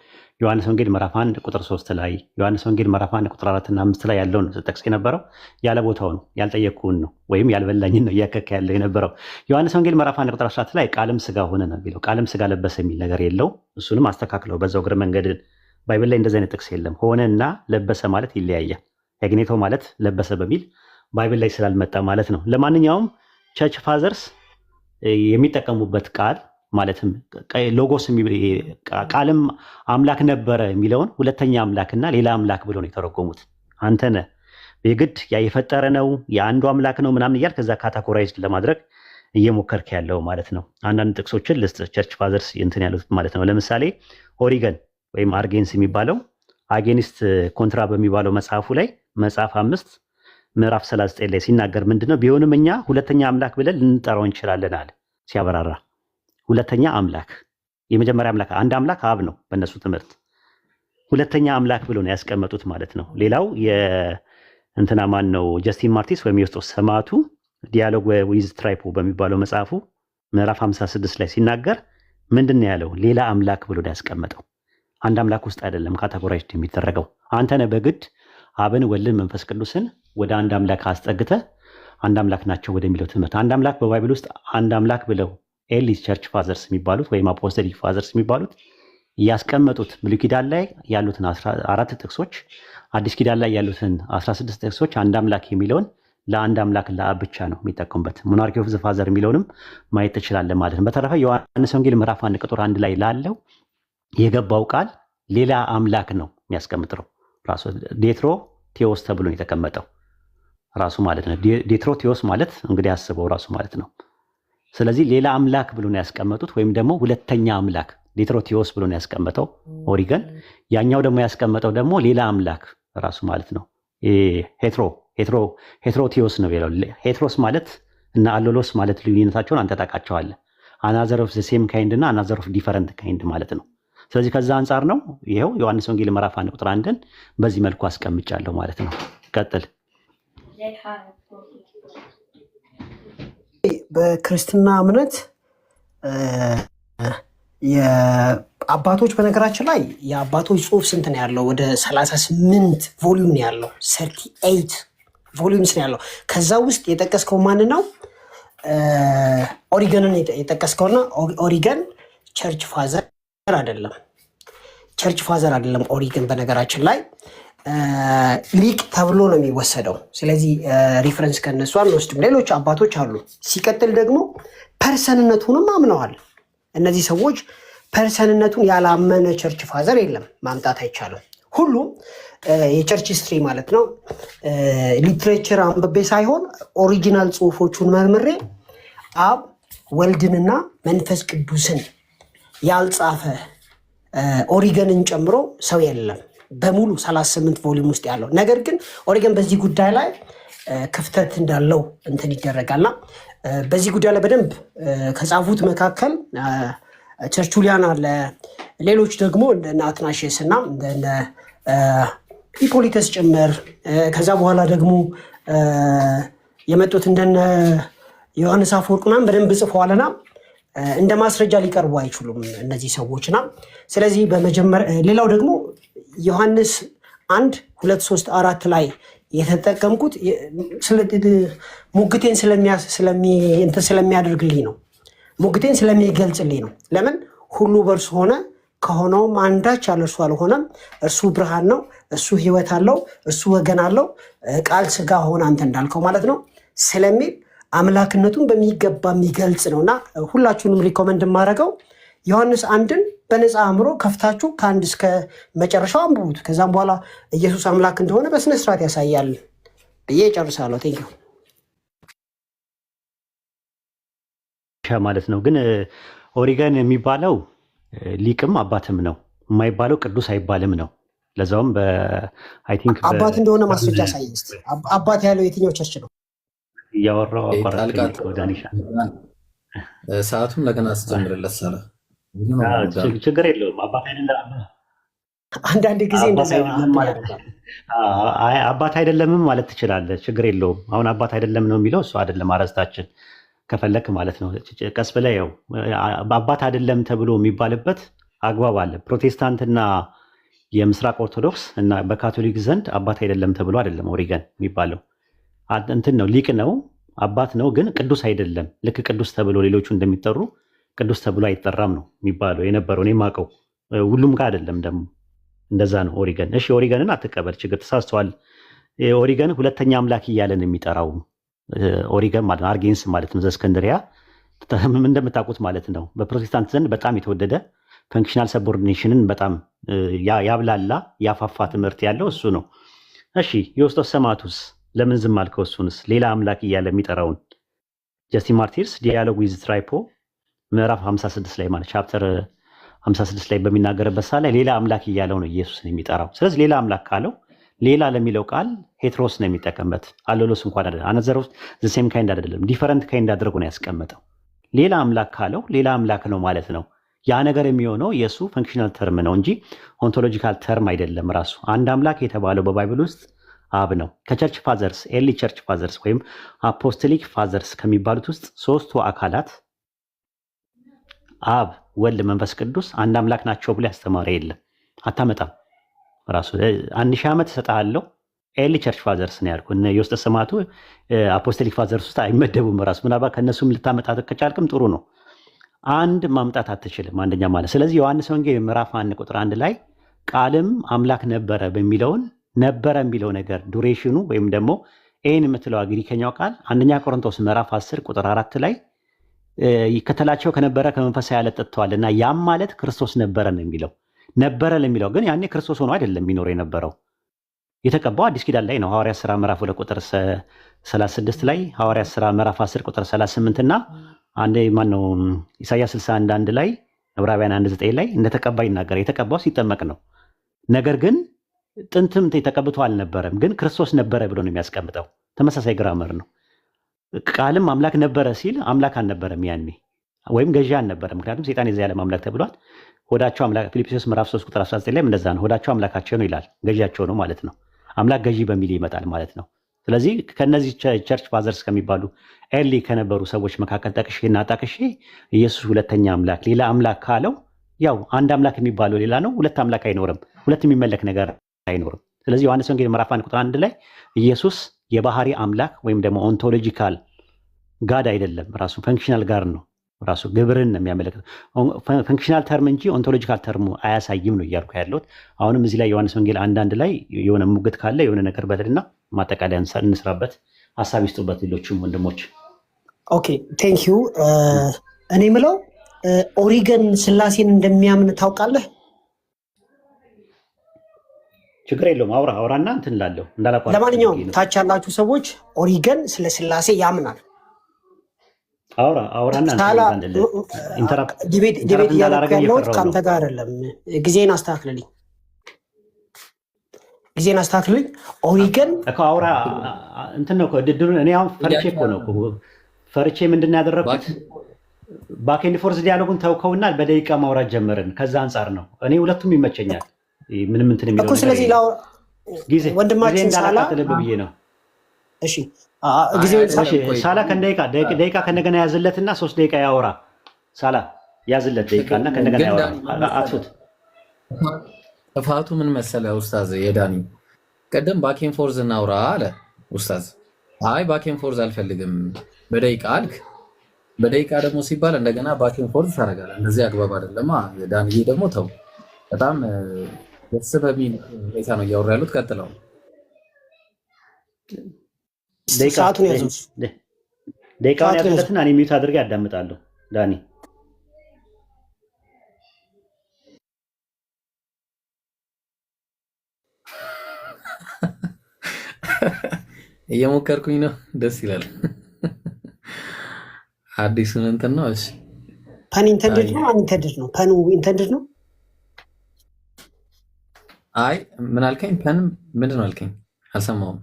ዮሐንስ ወንጌል ምዕራፍ 1 ቁጥር 3 ላይ ዮሐንስ ወንጌል ምዕራፍ 1 ቁጥር 4 እና 5 ላይ ያለውን ጠቅስ የነበረው ያለ ቦታው ነው፣ ያልጠየቅኩህን ነው ወይም ያልበላኝን ነው እያከካ ያለ የነበረው። ዮሐንስ ወንጌል ምዕራፍ 1 ቁጥር 14 ላይ ቃልም ስጋ ሆነ ነው የሚለው። ቃልም ስጋ ለበሰ የሚል ነገር የለው። እሱንም አስተካክለው በዛው እግረ መንገድን። ባይብል ላይ እንደዚህ አይነት ጥቅስ የለም። ሆነና ለበሰ ማለት ይለያያል። ያግኔቶ ማለት ለበሰ በሚል ባይብል ላይ ስላልመጣ ማለት ነው። ለማንኛውም ቸርች ፋዘርስ የሚጠቀሙበት ቃል ማለትም ሎጎስ ቃልም አምላክ ነበረ የሚለውን ሁለተኛ አምላክና ሌላ አምላክ ብሎ ነው የተረጎሙት። አንተነ የግድ ያ የፈጠረ ነው የአንዱ አምላክ ነው ምናምን እያል ከዛ ካታጎራይዝድ ለማድረግ እየሞከርክ ያለው ማለት ነው። አንዳንድ ጥቅሶችን ልስጥ፣ ቸርች ፋዘርስ እንትን ያሉት ማለት ነው። ለምሳሌ ኦሪገን ወይም አርጌንስ የሚባለው አጌኒስት ኮንትራ በሚባለው መጽሐፉ ላይ መጽሐፍ 5 ምዕራፍ 39 ላይ ሲናገር ምንድነው ቢሆንም እኛ ሁለተኛ አምላክ ብለን ልንጠራው እንችላለን አለ ሲያበራራ። ሁለተኛ አምላክ፣ የመጀመሪያ አምላክ አንድ አምላክ አብ ነው በእነሱ ትምህርት፣ ሁለተኛ አምላክ ብሎ ነው ያስቀመጡት ማለት ነው። ሌላው የእንትና ማን ነው ጀስቲን ማርቲስ ወይም ዮስጦስ ሰማዕቱ ዲያሎግ ዊዝ ትራይፖ በሚባለው መጽሐፉ ምዕራፍ 56 ላይ ሲናገር ምንድን ነው ያለው? ሌላ አምላክ ብሎ ነው ያስቀመጠው። አንድ አምላክ ውስጥ አይደለም ካቴጎራይዝድ የሚደረገው። አንተ ነህ በግድ አብን ወልድን መንፈስ ቅዱስን ወደ አንድ አምላክ አስጠግተ አንድ አምላክ ናቸው ወደሚለው ትምህርት። አንድ አምላክ በባይብል ውስጥ አንድ አምላክ ብለው ኤርሊ ቸርች ፋዘርስ የሚባሉት ወይም አፖስቶሊክ ፋዘርስ የሚባሉት ያስቀመጡት ብሉይ ኪዳን ላይ ያሉትን 14 ጥቅሶች፣ አዲስ ኪዳን ላይ ያሉትን 16 ጥቅሶች አንድ አምላክ የሚለውን ለአንድ አምላክ ለአብ ብቻ ነው የሚጠቀሙበት። ሞናርኪ ኦፍ ዘ ፋዘር የሚለውንም ማየት ትችላለህ ማለት ነው። በተረፈ ዮሐንስ ወንጌል ምዕራፍ 1 ቁጥር 1 ላይ ላለው የገባው ቃል ሌላ አምላክ ነው የሚያስቀምጠው። ራሱ ዴትሮ ቴዎስ ተብሎ የተቀመጠው ራሱ ማለት ነው። ዴትሮ ቴዎስ ማለት እንግዲህ አስበው ራሱ ማለት ነው። ስለዚህ ሌላ አምላክ ብሎ ነው ያስቀመጡት፣ ወይም ደግሞ ሁለተኛ አምላክ ዴትሮ ቴዎስ ብሎ ነው ያስቀመጠው ኦሪገን። ያኛው ደግሞ ያስቀመጠው ደግሞ ሌላ አምላክ ራሱ ማለት ነው። ሄትሮቴዎስ ነው ይላል። ሄትሮስ ማለት እና አሎሎስ ማለት ልዩነታቸውን አንተ ታውቃቸዋለህ። አናዘር ኦፍ ዘ ሴም ካይንድ እና አናዘር ኦፍ ዲፈረንት ካይንድ ማለት ነው። ስለዚህ ከዛ አንጻር ነው ይሄው ዮሐንስ ወንጌል ምዕራፍ 1 ቁጥር 1ን በዚህ መልኩ አስቀምጫለሁ ማለት ነው። ቀጥል። በክርስትና እምነት የአባቶች በነገራችን ላይ የአባቶች ጽሁፍ ስንት ነው ያለው? ወደ 38 ቮሊዩም ነው ያለው። 38 ቮሊዩምስ ነው ያለው። ከዛ ውስጥ የጠቀስከው ማን ነው? ኦሪገንን የጠቀስከውና ኦሪገን ቸርች ፋዘር አይደለም። ቸርች ፋዘር አይደለም ኦሪገን። በነገራችን ላይ ሊቅ ተብሎ ነው የሚወሰደው። ስለዚህ ሪፈረንስ ከነሱ አንወስድም። ሌሎች አባቶች አሉ። ሲቀጥል ደግሞ ፐርሰንነቱንም አምነዋል እነዚህ ሰዎች። ፐርሰንነቱን ያላመነ ቸርች ፋዘር የለም፣ ማምጣት አይቻልም። ሁሉም የቸርች ሂስትሪ ማለት ነው ሊትሬቸር አንብቤ ሳይሆን ኦሪጂናል ጽሁፎቹን መርምሬ አብ ወልድንና መንፈስ ቅዱስን ያልጻፈ ኦሪገንን ጨምሮ ሰው የለም በሙሉ 38 ቮሊዩም ውስጥ ያለው። ነገር ግን ኦሪገን በዚህ ጉዳይ ላይ ክፍተት እንዳለው እንትን ይደረጋልና በዚህ ጉዳይ ላይ በደንብ ከጻፉት መካከል ተርቱሊያን አለ። ሌሎች ደግሞ እንደነ አትናሽስ እና እንደነ ሂፖሊተስ ጭምር ከዛ በኋላ ደግሞ የመጡት እንደነ ዮሐንስ አፈወርቅ ምናምን በደንብ ጽፈዋልና እንደ ማስረጃ ሊቀርቡ አይችሉም እነዚህ ሰዎችና ስለዚህ በመጀመሪያ ሌላው ደግሞ ዮሐንስ 1 2 3 4 ላይ የተጠቀምኩት ሙግቴን ስለሚያደርግልኝ ነው። ሙግቴን ስለሚገልጽልኝ ነው። ለምን ሁሉ በእርሱ ሆነ፣ ከሆነውም አንዳች ያለ እርሱ አልሆነም። እርሱ ብርሃን ነው፣ እሱ ህይወት አለው፣ እሱ ወገን አለው፣ ቃል ስጋ ሆነ አንተ እንዳልከው ማለት ነው ስለሚል አምላክነቱን በሚገባ የሚገልጽ ነውና ሁላችሁንም ሪኮመንድ የማደርገው ዮሐንስ 1ን በነፃ አእምሮ ከፍታችሁ ከአንድ እስከ መጨረሻው አንብቡት። ከዛም በኋላ ኢየሱስ አምላክ እንደሆነ በስነስርዓት ያሳያል ብዬ ጨርሳለሁ። ቴንኪው ማለት ነው። ግን ኦሪገን የሚባለው ሊቅም አባትም ነው፣ የማይባለው ቅዱስ አይባልም ነው። ለዛውም በአይ ቲንክ አባት እንደሆነ ማስረጃ ያሳይ። አባት ያለው የትኛው ቸርች ነው? እያወራው ዳኒሻ ሰዓቱን ለገና አስጀምርለት ሰራ ችግር የለውም። አባት አይደለም አንዳንድ ጊዜ ማለት ነው። አባት አይደለምም ማለት ትችላለህ፣ ችግር የለውም። አሁን አባት አይደለም ነው የሚለው እሱ አይደለም አረስታችን ከፈለክ ማለት ነው። ቀስ ብለህ ያው አባት አይደለም ተብሎ የሚባልበት አግባብ አለ። ፕሮቴስታንትና የምስራቅ ኦርቶዶክስ እና በካቶሊክ ዘንድ አባት አይደለም ተብሎ አይደለም ኦሪገን የሚባለው እንትን ነው፣ ሊቅ ነው፣ አባት ነው፣ ግን ቅዱስ አይደለም። ልክ ቅዱስ ተብሎ ሌሎቹ እንደሚጠሩ ቅዱስ ተብሎ አይጠራም ነው የሚባለው የነበረው። እኔ የማውቀው ሁሉም ጋር አይደለም ደግሞ እንደዛ ነው ኦሪገን። እሺ ኦሪገንን አትቀበል፣ ችግር ተሳስተዋል። ኦሪገን ሁለተኛ አምላክ እያለን የሚጠራው ኦሪገን ማለት አርጌንስ ማለት ነው ዘእስክንድርያ እንደምታውቁት ማለት ነው። በፕሮቴስታንት ዘንድ በጣም የተወደደ ፈንክሽናል ሰቦርዲኔሽንን በጣም ያብላላ ያፋፋ ትምህርት ያለው እሱ ነው። እሺ ዮስጦስ ሰማዕቱስ ለምን ዝም አልከው? እሱንስ ሌላ አምላክ እያለ የሚጠራውን ጀስቲን ማርቲርስ ዲያሎግ ዊዝ ትራይፖ ምዕራፍ 56 ላይ ማለት ቻፕተር 56 ላይ በሚናገርበት ሰዓት ላይ ሌላ አምላክ እያለው ነው ኢየሱስን የሚጠራው። ስለዚህ ሌላ አምላክ ካለው ሌላ ለሚለው ቃል ሄትሮስ ነው የሚጠቀምበት። አሎሎስ እንኳን አይደለም፣ አነዘር ውስጥ ዘሴም ካይንድ አይደለም፣ ዲፈረንት ካይንድ አድርጎ ነው ያስቀመጠው። ሌላ አምላክ ካለው ሌላ አምላክ ነው ማለት ነው። ያ ነገር የሚሆነው የእሱ ፈንክሽናል ተርም ነው እንጂ ኦንቶሎጂካል ተርም አይደለም። ራሱ አንድ አምላክ የተባለው በባይብል ውስጥ አብ ነው። ከቸርች ፋዘርስ ኤርሊ ቸርች ፋዘርስ ወይም አፖስቶሊክ ፋዘርስ ከሚባሉት ውስጥ ሶስቱ አካላት አብ፣ ወልድ፣ መንፈስ ቅዱስ አንድ አምላክ ናቸው ብሎ ያስተማረ የለም። አታመጣም። ራሱ 1000 ዓመት እሰጥሃለሁ ኤርሊ ቸርች ፋዘርስ ነው ያልኩ። እነ ዮስጠ ሰማዕቱ አፖስቶሊክ ፋዘርስ ውስጥ አይመደቡም። ራሱ ምናልባት ከእነሱም ልታመጣ ከቻልክም ጥሩ ነው። አንድ ማምጣት አትችልም። አንደኛ ማለት ስለዚህ ዮሐንስ ወንጌል ምዕራፍ 1 ቁጥር 1 ላይ ቃልም አምላክ ነበረ በሚለውን ነበረ የሚለው ነገር ዱሬሽኑ ወይም ደግሞ ኤን የምትለው ግሪከኛው ቃል አንደኛ ቆሮንቶስ ምዕራፍ 10 ቁጥር 4 ላይ ይከተላቸው ከነበረ ከመንፈሳዊ ዓለት ጠጥተዋልና ያም ማለት ክርስቶስ ነበረ ነው የሚለው። ነበረ ለሚለው ግን ያኔ ክርስቶስ ሆኖ አይደለም የሚኖር የነበረው፣ የተቀባው አዲስ ኪዳን ላይ ነው። ሐዋርያት ሥራ ምዕራፍ 2 ቁጥር 36 ላይ፣ ሐዋርያት ሥራ ምዕራፍ 10 ቁጥር 38 እና አንዴ ማን ነው ኢሳይያስ 61 ላይ፣ ዕብራውያን 1:9 ላይ እንደተቀባ ይናገራል። የተቀባው ሲጠመቅ ነው። ነገር ግን ጥንትም ተቀብቶ አልነበረም፣ ግን ክርስቶስ ነበረ ብሎ ነው የሚያስቀምጠው። ተመሳሳይ ግራመር ነው። ቃልም አምላክ ነበረ ሲል አምላክ አልነበረም ያኔ፣ ወይም ገዢ አልነበረም። ምክንያቱም ሴጣን የዚህ ዓለም አምላክ ተብሏል። ሆዳቸው አምላክ ፊልጵስዩስ ምዕራፍ 3 ቁጥር 19 ላይ እንደዛ ነው። ሆዳቸው አምላካቸው ነው ይላል፣ ገዢያቸው ነው ማለት ነው። አምላክ ገዢ በሚል ይመጣል ማለት ነው። ስለዚህ ከነዚህ ቸርች ፋዘርስ ከሚባሉ ኤርሊ ከነበሩ ሰዎች መካከል ጠቅሼና ጣቅሼ ኢየሱስ ሁለተኛ አምላክ ሌላ አምላክ ካለው ያው አንድ አምላክ የሚባለው ሌላ ነው። ሁለት አምላክ አይኖርም። ሁለት የሚመለክ ነገር አይኖርም። ስለዚህ ዮሐንስ ወንጌል ምዕራፍ 1 ቁጥር 1 ላይ ኢየሱስ የባህሪ አምላክ ወይም ደግሞ ኦንቶሎጂካል ጋድ አይደለም፣ ራሱ ፈንክሽናል ጋር ነው። ራሱ ግብርን ነው የሚያመለክተው። ፈንክሽናል ተርም እንጂ ኦንቶሎጂካል ተርሙ አያሳይም ነው እያልኩ ያለሁት። አሁንም እዚህ ላይ ዮሐንስ ወንጌል 1:1 ላይ የሆነ ሙግት ካለ የሆነ ነገር በልና ማጠቃለያ እንስራበት፣ ሀሳብ ይስጡበት ሌሎችም ወንድሞች። ኦኬ ቴንክ ዩ። እኔ ምለው ኦሪገን ስላሴን እንደሚያምን ታውቃለህ? ችግር የለውም አውራና እንትን እላለሁ እንዳላቋርጥ። ለማንኛውም ታች ያላችሁ ሰዎች ኦሪገን ስለ ስላሴ ያምናል። አውራና ዲቤት እያደረግ ያለሁት ከአንተ ጋር አይደለም። ጊዜን አስተካክልልኝ። ኦሪገን አውራ እንትን ነው ድድሩን። እኔ አሁን ፈርቼ እኮ ነው ፈርቼ ምንድን ነው ያደረግኩት? ባክ ኤንድ ፎርስ ዲያሎጉን ተውከውና በደቂቃ ማውራት ጀመርን። ከዛ አንጻር ነው እኔ ሁለቱም ይመቸኛል። ምንም እንትን የሚለው ነገር ስለዚህ ጊዜ ወንድማችን ሳላ ብዬ ነው። እሺ ሳላ ደቂቃ ከእንደገና ያዝለትና 3 ደቂቃ ያወራ። ሳላ ያዝለት ደቂቃና ከእንደገና ያወራ። አጥፉት። ጥፋቱ ምን መሰለ ኡስታዝ? የዳኒ ቀደም ባኬን ፎርዝ እናውራ አለ ኡስታዝ። አይ ባኬን ፎርዝ አልፈልግም በደቂቃ አልክ። በደቂቃ ደግሞ ሲባል እንደገና ባኬን ፎርዝ ታደርጋለህ። እንደዚህ አግባብ አይደለም። ዳኒ ደግሞ ተው። በጣም ደስ በሚል ሁኔታ ነው እያወራ ያሉት። ቀጥለው ሰዓቱን ያዙ። ደቂቃውን ያዝለትና እኔ ሚዩት አድርጌ ያዳምጣለሁ። ዳኒ እየሞከርኩኝ ነው። ደስ ይላል። አዲሱን እንትን ነው። እሺ ፐን ኢንተንድድ ነው አንኢንተንድድ ነው? ፐኑ ኢንተንድድ ነው። አይ ምን አልከኝ? ፐን ምንድን ነው አልከኝ? አልሰማሁም።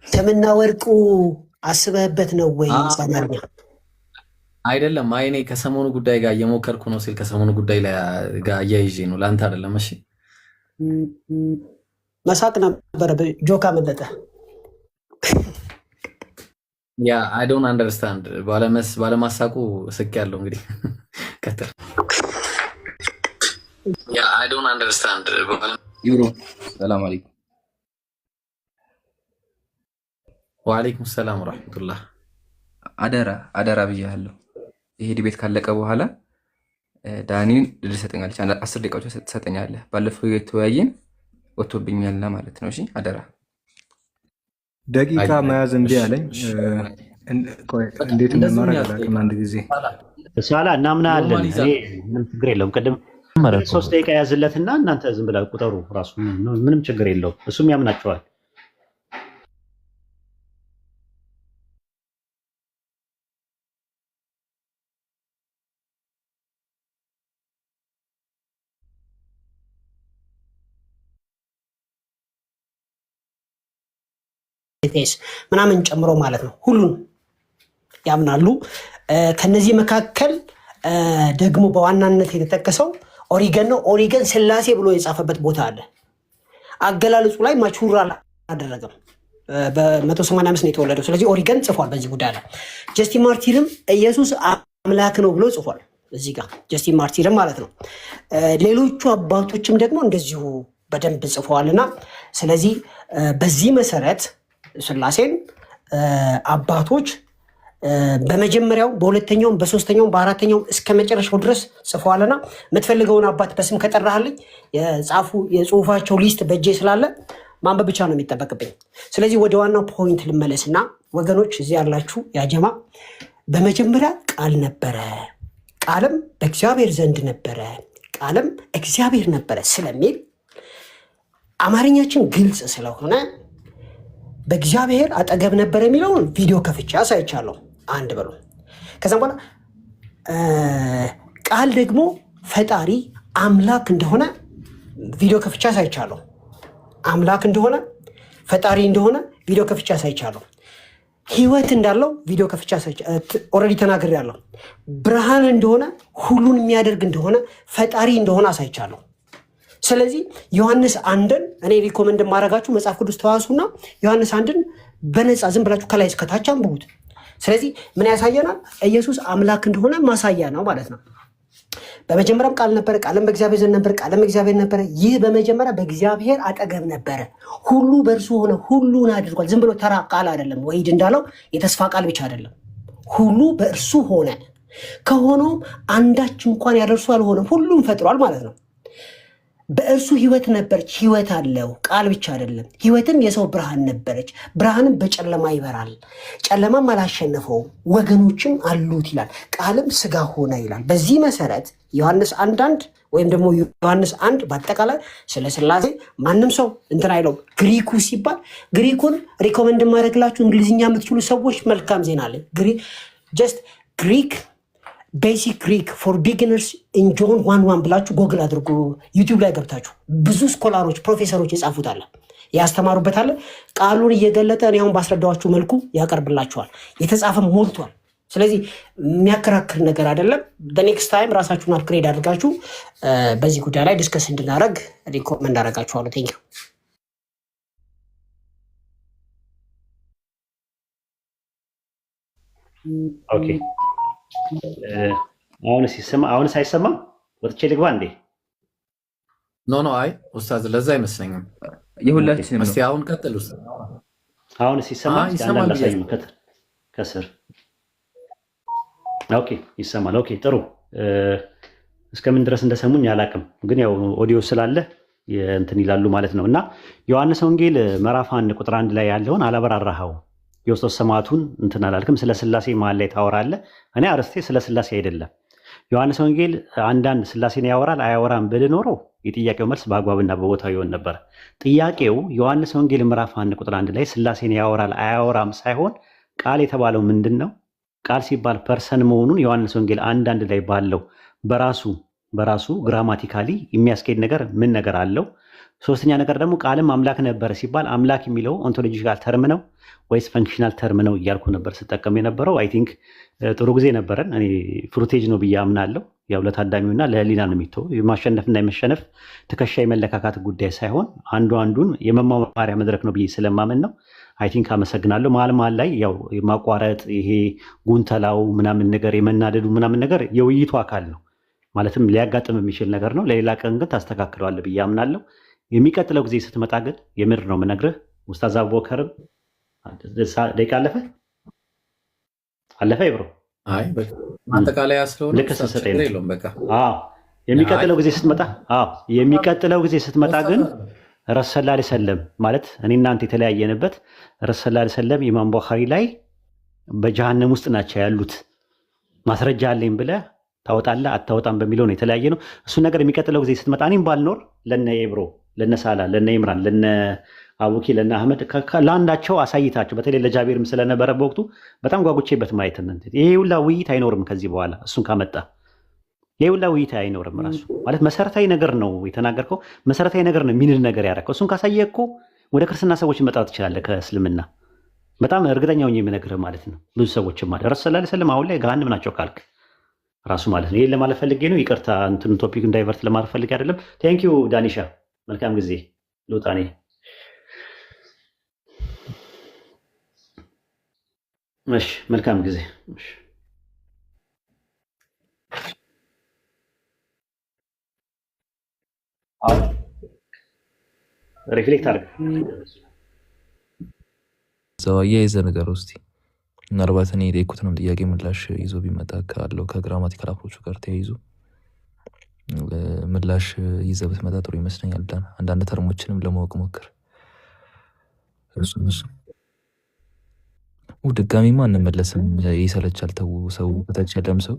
ሰምና ወርቁ አስበህበት ነው ወይ? ሰማኛ አይደለም። አይ እኔ ከሰሞኑ ጉዳይ ጋር እየሞከርኩ ነው ሲል ከሰሞኑ ጉዳይ ጋር እያይዤ ነው። ለአንተ አይደለም። እሺ መሳቅ ነበረ። ጆካ መለጠ። ያ አይ ዶንት አንደርስታንድ ባለማሳቁ ስቅ ያለው እንግዲህ ቀጥል። ያ አይ ዶንት አንደርስታንድ ዩሮ ሰላም አለይኩም። ወአለይኩም ሰላም ወራህመቱላህ። አደራ ብያለሁ። ይሄ ዲቤት ካለቀ በኋላ ዳኒን ድል ሰጠኛለች። 10 ደቂቃዎች ትሰጠኛለህ። ባለፈው የተወያየን ወጥቶብኛልና ማለት ነው። እሺ አደራ። ደቂቃ መያዝ እንዲ ያለኝ እንዴት እንደማረግ አላውቅም። አንድ ጊዜ ሳላ እናምናለን። ምንም ችግር የለውም። ቅድም 3 ደቂቃ ያዝለትና እናንተ ዝም ብላ ቁጠሩ። ራሱ ምንም ችግር የለውም። እሱም ያምናቸዋል። ሞሪቴስ ምናምን ጨምሮ ማለት ነው ሁሉን ያምናሉ። ከነዚህ መካከል ደግሞ በዋናነት የተጠቀሰው ኦሪገን ነው። ኦሪገን ስላሴ ብሎ የጻፈበት ቦታ አለ። አገላለጹ ላይ ማቹራ አላደረገም። በ185 ነው የተወለደው። ስለዚህ ኦሪገን ጽፏል በዚህ ጉዳይ ላይ። ጀስቲን ማርቲርም ኢየሱስ አምላክ ነው ብሎ ጽፏል እዚህ ጋር ጀስቲን ማርቲርም ማለት ነው። ሌሎቹ አባቶችም ደግሞ እንደዚሁ በደንብ ጽፈዋልና ስለዚህ በዚህ መሰረት ስላሴን አባቶች በመጀመሪያው በሁለተኛውም በሶስተኛውም በአራተኛውም እስከ መጨረሻው ድረስ ጽፈዋልና የምትፈልገውን አባት በስም ከጠራህልኝ የጽሁፋቸው ሊስት በእጄ ስላለ ማንበብ ብቻ ነው የሚጠበቅብኝ። ስለዚህ ወደ ዋናው ፖይንት ልመለስና ወገኖች እዚህ ያላችሁ ያጀማ በመጀመሪያ ቃል ነበረ፣ ቃልም በእግዚአብሔር ዘንድ ነበረ፣ ቃልም እግዚአብሔር ነበረ ስለሚል አማርኛችን ግልጽ ስለሆነ በእግዚአብሔር አጠገብ ነበረ የሚለውን ቪዲዮ ከፍቼ አሳይቻለሁ። አንድ በሉ። ከዛም በኋላ ቃል ደግሞ ፈጣሪ አምላክ እንደሆነ ቪዲዮ ከፍቼ አሳይቻለሁ። አምላክ እንደሆነ ፈጣሪ እንደሆነ ቪዲዮ ከፍቼ አሳይቻለሁ። ህይወት እንዳለው ቪዲዮ ከፍቼ ኦልሬዲ ተናግሬያለሁ። ብርሃን እንደሆነ ሁሉን የሚያደርግ እንደሆነ ፈጣሪ እንደሆነ አሳይቻለሁ። ስለዚህ ዮሐንስ አንድን እኔ ሪኮመንድ ማድረጋችሁ መጽሐፍ ቅዱስ ተዋሱና ዮሐንስ አንድን በነፃ ዝም ብላችሁ ከላይ እስከታች አንብቡት። ስለዚህ ምን ያሳየናል? ኢየሱስ አምላክ እንደሆነ ማሳያ ነው ማለት ነው። በመጀመሪያም ቃል ነበረ፣ ቃልም በእግዚአብሔር ዘንድ ነበረ፣ ቃልም እግዚአብሔር ነበረ። ይህ በመጀመሪያ በእግዚአብሔር አጠገብ ነበረ፣ ሁሉ በእርሱ ሆነ፣ ሁሉን አድርጓል። ዝም ብሎ ተራ ቃል አይደለም። ወይድ እንዳለው የተስፋ ቃል ብቻ አይደለም። ሁሉ በእርሱ ሆነ፣ ከሆነውም አንዳች እንኳን ያለ እርሱ አልሆነም። ሁሉም ፈጥሯል ማለት ነው። በእርሱ ህይወት ነበረች፣ ህይወት አለው። ቃል ብቻ አይደለም። ህይወትም የሰው ብርሃን ነበረች፣ ብርሃንም በጨለማ ይበራል፣ ጨለማም አላሸነፈውም፣ ወገኖችም አሉት ይላል። ቃልም ስጋ ሆነ ይላል። በዚህ መሰረት ዮሐንስ 1:1 ወይም ደግሞ ዮሐንስ 1 በአጠቃላይ ስለ ስላሴ ማንም ሰው እንትን አይለው። ግሪኩ ሲባል ግሪኩን ሪኮመንድ ማድረግላችሁ እንግሊዝኛ የምትችሉ ሰዎች መልካም ዜና አለ። ጀስት ግሪክ ቤሲክ ግሪክ ፎር ቢጊነርስ ኢን ጆን 1:1 ብላችሁ ጎግል አድርጉ። ዩቲዩብ ላይ ገብታችሁ ብዙ ስኮላሮች ፕሮፌሰሮች የጻፉታል ያስተማሩበታል። ቃሉን እየገለጠ እኔ አሁን ባስረዳኋችሁ መልኩ ያቀርብላችኋል። የተጻፈ ሞልቷል። ስለዚህ የሚያከራክር ነገር አይደለም። በኔክስት ታይም ራሳችሁን አፕግሬድ አድርጋችሁ በዚህ ጉዳይ ላይ ዲስከስ እንድናደርግ ሪኮመንድ አደርጋችኋለሁ። ቴንኪው። ኦኬ አሁንስ አይሰማም? ወጥቼ ልግባ እንዴ? ኖ አይ ኡስታዝ ለዛ አይመስለኝም። የሁላችንም እስቲ አሁን ቀጥል ኡስታዝ። አሁንስ ይሰማል? ከስር ኦኬ ይሰማል። ኦኬ ጥሩ። እስከምን ድረስ እንደሰሙኝ አላቅም፣ ግን ያው ኦዲዮ ስላለ እንትን ይላሉ ማለት ነው። እና ዮሐንስ ወንጌል ምዕራፍ 1 ቁጥር 1 ላይ ያለውን አላበራራኸው። የውስጦስ ሰማዕቱን እንትን አላልክም። ስለ ስላሴ መሀል ላይ ታወራለህ። እኔ አርስቴ ስለ ስላሴ አይደለም። ዮሐንስ ወንጌል አንዳንድ ስላሴን ያወራል አያወራም ብል ኖሮ የጥያቄው መልስ በአግባብና በቦታው ይሆን ነበር። ጥያቄው ዮሐንስ ወንጌል ምዕራፍ 1 ቁጥር 1 ላይ ስላሴን ያወራል አያወራም ሳይሆን ቃል የተባለው ምንድን ነው? ቃል ሲባል ፐርሰን መሆኑን ዮሐንስ ወንጌል 1:1 ላይ ባለው በራሱ ግራማቲካሊ የሚያስኬድ ነገር ምን ነገር አለው? ሶስተኛ ነገር ደግሞ ቃልም አምላክ ነበር ሲባል አምላክ የሚለው ኦንቶሎጂካል ተርም ነው ወይስ ፈንክሽናል ተርም ነው እያልኩ ነበር ስጠቀም የነበረው። አይ ቲንክ ጥሩ ጊዜ ነበረን። እኔ ፍሩቴጅ ነው ብዬ አምናለሁ። ያው ለታዳሚውና ለህሊና ነው የሚተው። የማሸነፍና የመሸነፍ ትከሻ የመለካካት ጉዳይ ሳይሆን አንዱን የመማማሪያ መድረክ ነው ብዬ ስለማመን ነው። አይ ቲንክ አመሰግናለሁ። መሀል ላይ ያው የማቋረጥ ይሄ ጉንተላው ምናምን ነገር የመናደዱ ምናምን ነገር የውይይቱ አካል ነው፣ ማለትም ሊያጋጥም የሚችል ነገር ነው። ለሌላ ቀን ግን ታስተካክለዋለህ ብዬ አምናለሁ። የሚቀጥለው ጊዜ ስትመጣ ግን የምር ነው የምነግርህ። ኡስታዝ አቡበከርም ደቂቃ አለፈ ይብሮ ማጠቃለያ ስለሆነ ልክ ስትሰጠኝ ነው። የሚቀጥለው ጊዜ ስትመጣ ግን ረሱል ሰለላሁ ዐለይሂ ወሰለም ማለት እኔ እናንተ የተለያየንበት ረሱል ሰለላሁ ዐለይሂ ወሰለም ኢማም ቡኻሪ ላይ በጀሃነም ውስጥ ናቸው ያሉት ማስረጃ አለኝ ብለህ ታወጣለህ አታወጣም በሚለው ነው የተለያየ ነው። እሱ ነገር የሚቀጥለው ጊዜ ስትመጣ እኔም ባልኖር ለነ ኤብሮ፣ ለነ ሳላ፣ ለነ ኢምራን፣ ለነ አቡኪ፣ ለነ አህመድ ለአንዳቸው አሳይታቸው፣ በተለይ ለጃቢርም ስለነበረ በወቅቱ በጣም ጓጉቼበት ማየት ይሄ ሁላ ውይይት አይኖርም ከዚህ በኋላ እሱን ካመጣ ይሄ ሁላ ውይይት አይኖርም። ራሱ ማለት መሰረታዊ ነገር ነው የተናገርከው፣ መሰረታዊ ነገር ነው የሚንል ነገር ያደረከው። እሱን ካሳየ እኮ ወደ ክርስትና ሰዎች መጣት ትችላለህ ከእስልምና። በጣም እርግጠኛ ሆኜ የምነግርህ ማለት ነው። ብዙ ሰዎችም ማለት ረሱል ሰለላሁ ዐለይሂ ወሰለም አሁን ላይ ገሃነም ናቸው ካልክ ራሱ ማለት ነው። ይሄን ለማለት ፈልጌ ነው። ይቅርታ እንትን ቶፒክ እንዳይቨርት ለማለት ፈልጌ አይደለም። ቴንክ ዩ ዳኒሻ፣ መልካም ጊዜ። ልውጣ እኔ። እሺ፣ መልካም ጊዜ። እሺ፣ ሪፍሌክት አድርግ እዛው አያይዘህ ነገር ውስጥ ምናልባት እኔ የጠየኩትንም ጥያቄ ምላሽ ይዞ ቢመጣ ካለው ከግራማቲካል አፕሮቹ ጋር ተያይዞ ምላሽ ይዘህ ብትመጣ ጥሩ ይመስለኛል። ዳን አንዳንድ ተርሞችንም ለማወቅ ሞክር። ድጋሚማ አንመለስም፣ ይሰለቻል። ተው ሰው በታች ያለም ሰው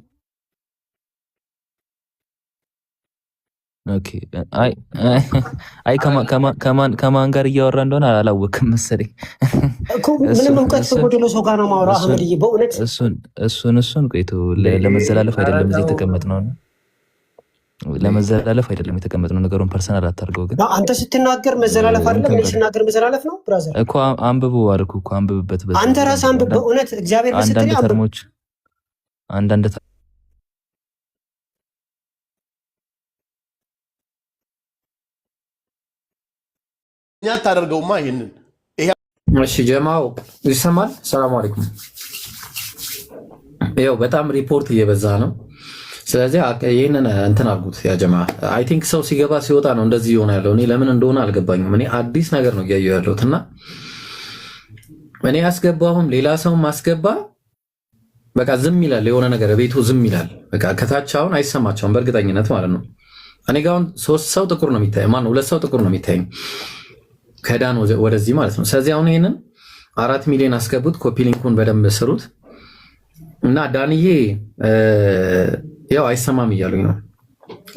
ኦኬ። አይ ከማን ጋር እያወራ እንደሆነ አላወቅም መሰለኝ እኮ ምንም እውቀት ከጎደሎ ሰው ጋር ነው የማወራው አህመድዬ፣ በእውነት እሱን ቆይቶ ለመዘላለፍ አይደለም እዚህ የተቀመጥነው፣ ለመዘላለፍ አይደለም የተቀመጥነው። ነገሩን ፐርሰናል አታርገው። ግን አንተ ስትናገር መዘላለፍ አይደለም፣ እኔ ስናገር መዘላለፍ ነው። ብራዘር እኮ አንብቡ አልኩ እኮ አንብብበት። አንተ ራስህ አንብብ፣ በእውነት እግዚአብሔር አንዳንድ ተርሞች አንዳንድ ታደርገውማ ይሄንን። እሺ ጀማው ይሰማል? ሰላም አለይኩም። ይኸው በጣም ሪፖርት እየበዛ ነው። ስለዚህ ይህንን እንትን አድርጉት ያ ጀማ። አይ ቲንክ ሰው ሲገባ ሲወጣ ነው እንደዚህ ይሆን ያለው። እኔ ለምን እንደሆነ አልገባኝም። እኔ አዲስ ነገር ነው እያየሁ ያለሁት እና እኔ አስገባሁም ሌላ ሰው ማስገባ በቃ ዝም ይላል። የሆነ ነገር ቤቱ ዝም ይላል። በቃ ከታች አሁን አይሰማቸውም በእርግጠኝነት ማለት ነው። እኔ ጋር አሁን 3 ሰው ጥቁር ነው የሚታይ፣ ማነው 2 ሰው ጥቁር ነው የሚታይ ከዳን ወደዚህ ማለት ነው። ስለዚህ አሁን ይሄንን 4 ሚሊዮን አስገቡት፣ ኮፒ ሊንኩን በደንብ ስሩት እና ዳንዬ ያው አይሰማም እያሉኝ ነው።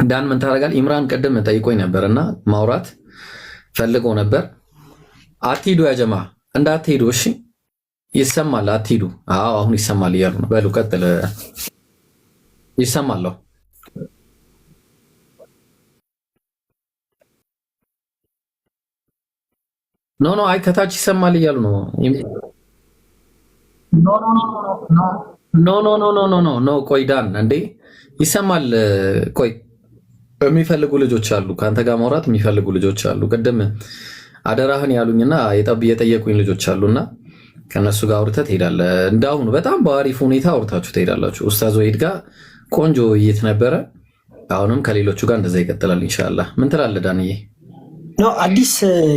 ዳን ምን ታደርጋለህ? ኢምራን ቅድም ጠይቆኝ ነበር እና ማውራት ፈልጎ ነበር። አትሂዱ ያጀማ እንዳትሄዱ እሺ። ይሰማል አትሂዱ። አዎ አሁን ይሰማል እያሉ ነው። በሉ ቀጥል። ይሰማለሁ። ኖ አይ ከታች ይሰማል እያሉ ነው። ኖ ቆይ ዳን እንዴ ይሰማል። ቆይ የሚፈልጉ ልጆች አሉ፣ ከአንተ ጋር ማውራት የሚፈልጉ ልጆች አሉ። ቅድም አደራህን ያሉኝና የጠየቁኝ ልጆች አሉና ከነሱ ጋር አውርተህ ትሄዳለህ። እንዳሁኑ በጣም በአሪፍ ሁኔታ አውርታችሁ ትሄዳላችሁ። ኡስታዝ ወሂድ ጋር ቆንጆ ውይይት ነበረ። አሁንም ከሌሎቹ ጋር እንደዛ ይቀጥላል ኢንሻአላህ። ምን ትላለህ ዳንዬ? ነው አዲስ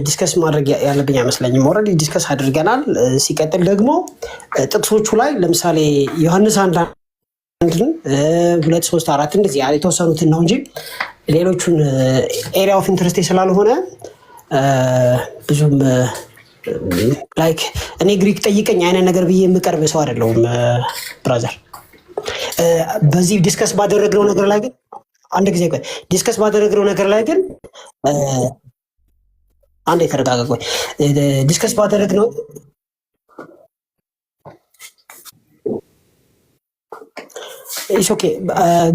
ዲስከስ ማድረግ ያለብኝ አይመስለኝም። ኦልሬዲ ዲስከስ አድርገናል። ሲቀጥል ደግሞ ጥቅሶቹ ላይ ለምሳሌ ዮሐንስ 1 2 3 4 እንደዚህ የተወሰኑትን ነው እንጂ ሌሎቹን ኤሪያ ኦፍ ኢንትረስት ስላልሆነ ብዙም ላይክ እኔ ግሪክ ጠይቀኝ አይነት ነገር ብዬ የምቀርብ ሰው አይደለሁም ብራዘር። በዚህ ዲስከስ ባደረግነው ነገር ላይ ግን አንድ ጊዜ ዲስከስ ባደረግነው ነገር ላይ ግን አንድ የተረጋጋ ቆይ ዲስከስ ባደረግነው ኢስ ኦኬ።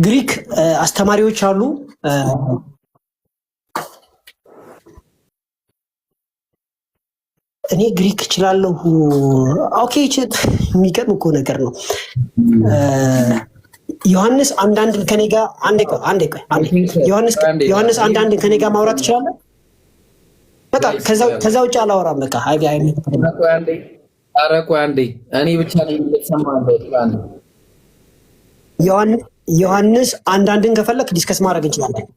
ግሪክ አስተማሪዎች አሉ። እኔ ግሪክ እችላለሁ። ኦኬ የሚገርም እኮ ነገር ነው። ዮሐንስ አንዳንድ ከኔ ጋር ዮሐንስ አንዳንድ ከኔ ጋር ማውራት ትችላለህ? በቃ ከዛ ውጭ አላወራም። በቃ ኧረ ቆይ አንዴ እኔ ብቻ ነኝ እየተሰማለሁ። ዮሐንስ አንዳንድን ከፈለክ ዲስከስ ማድረግ እንችላለን።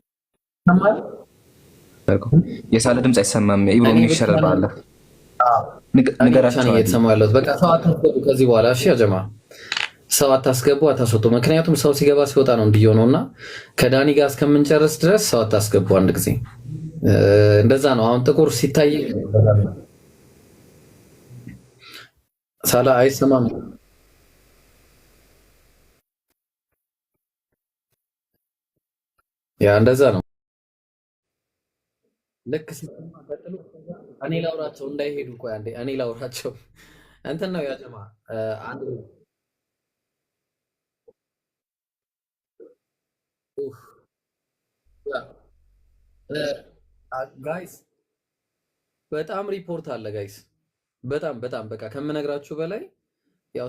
የሳለ ድምፅ አይሰማም። ኢብሮ ይሻላል ባለ ነገራችን እየተሰማለሁ። በቃ ሰው አታስገቡ ከዚህ በኋላ እሺ። ያጀማ ሰው አታስገቡ፣ አታስወጡ። ምክንያቱም ሰው ሲገባ ሲወጣ ነው እንዲህ ነውና ከዳኒ ጋር እስከምንጨርስ ድረስ ሰው አታስገቡ። አንድ ጊዜ እንደዛ ነው። አሁን ጥቁር ሲታይ ሳላ አይሰማም። ያ እንደዛ ነው። ልክ ሲሰማ ቀጥሎ እኔ ላውራቸው እንዳይሄዱ። ቆይ አንዴ እኔ ላውራቸው እንትን ነው ያጀማ አንድ ጋይስ በጣም ሪፖርት አለ ጋይስ። በጣም በጣም በቃ ከምነግራችሁ በላይ ያው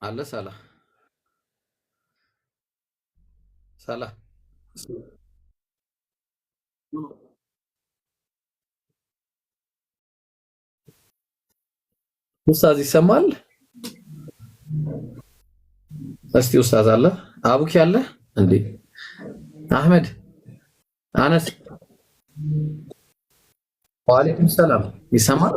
አለ ሳላ ኡስታዝ ይሰማል? እስቲ ኡስታዝ አለ አቡኪ አለ እንዴ? አህመድ አነስ ወአለይኩም ሰላም ይሰማል?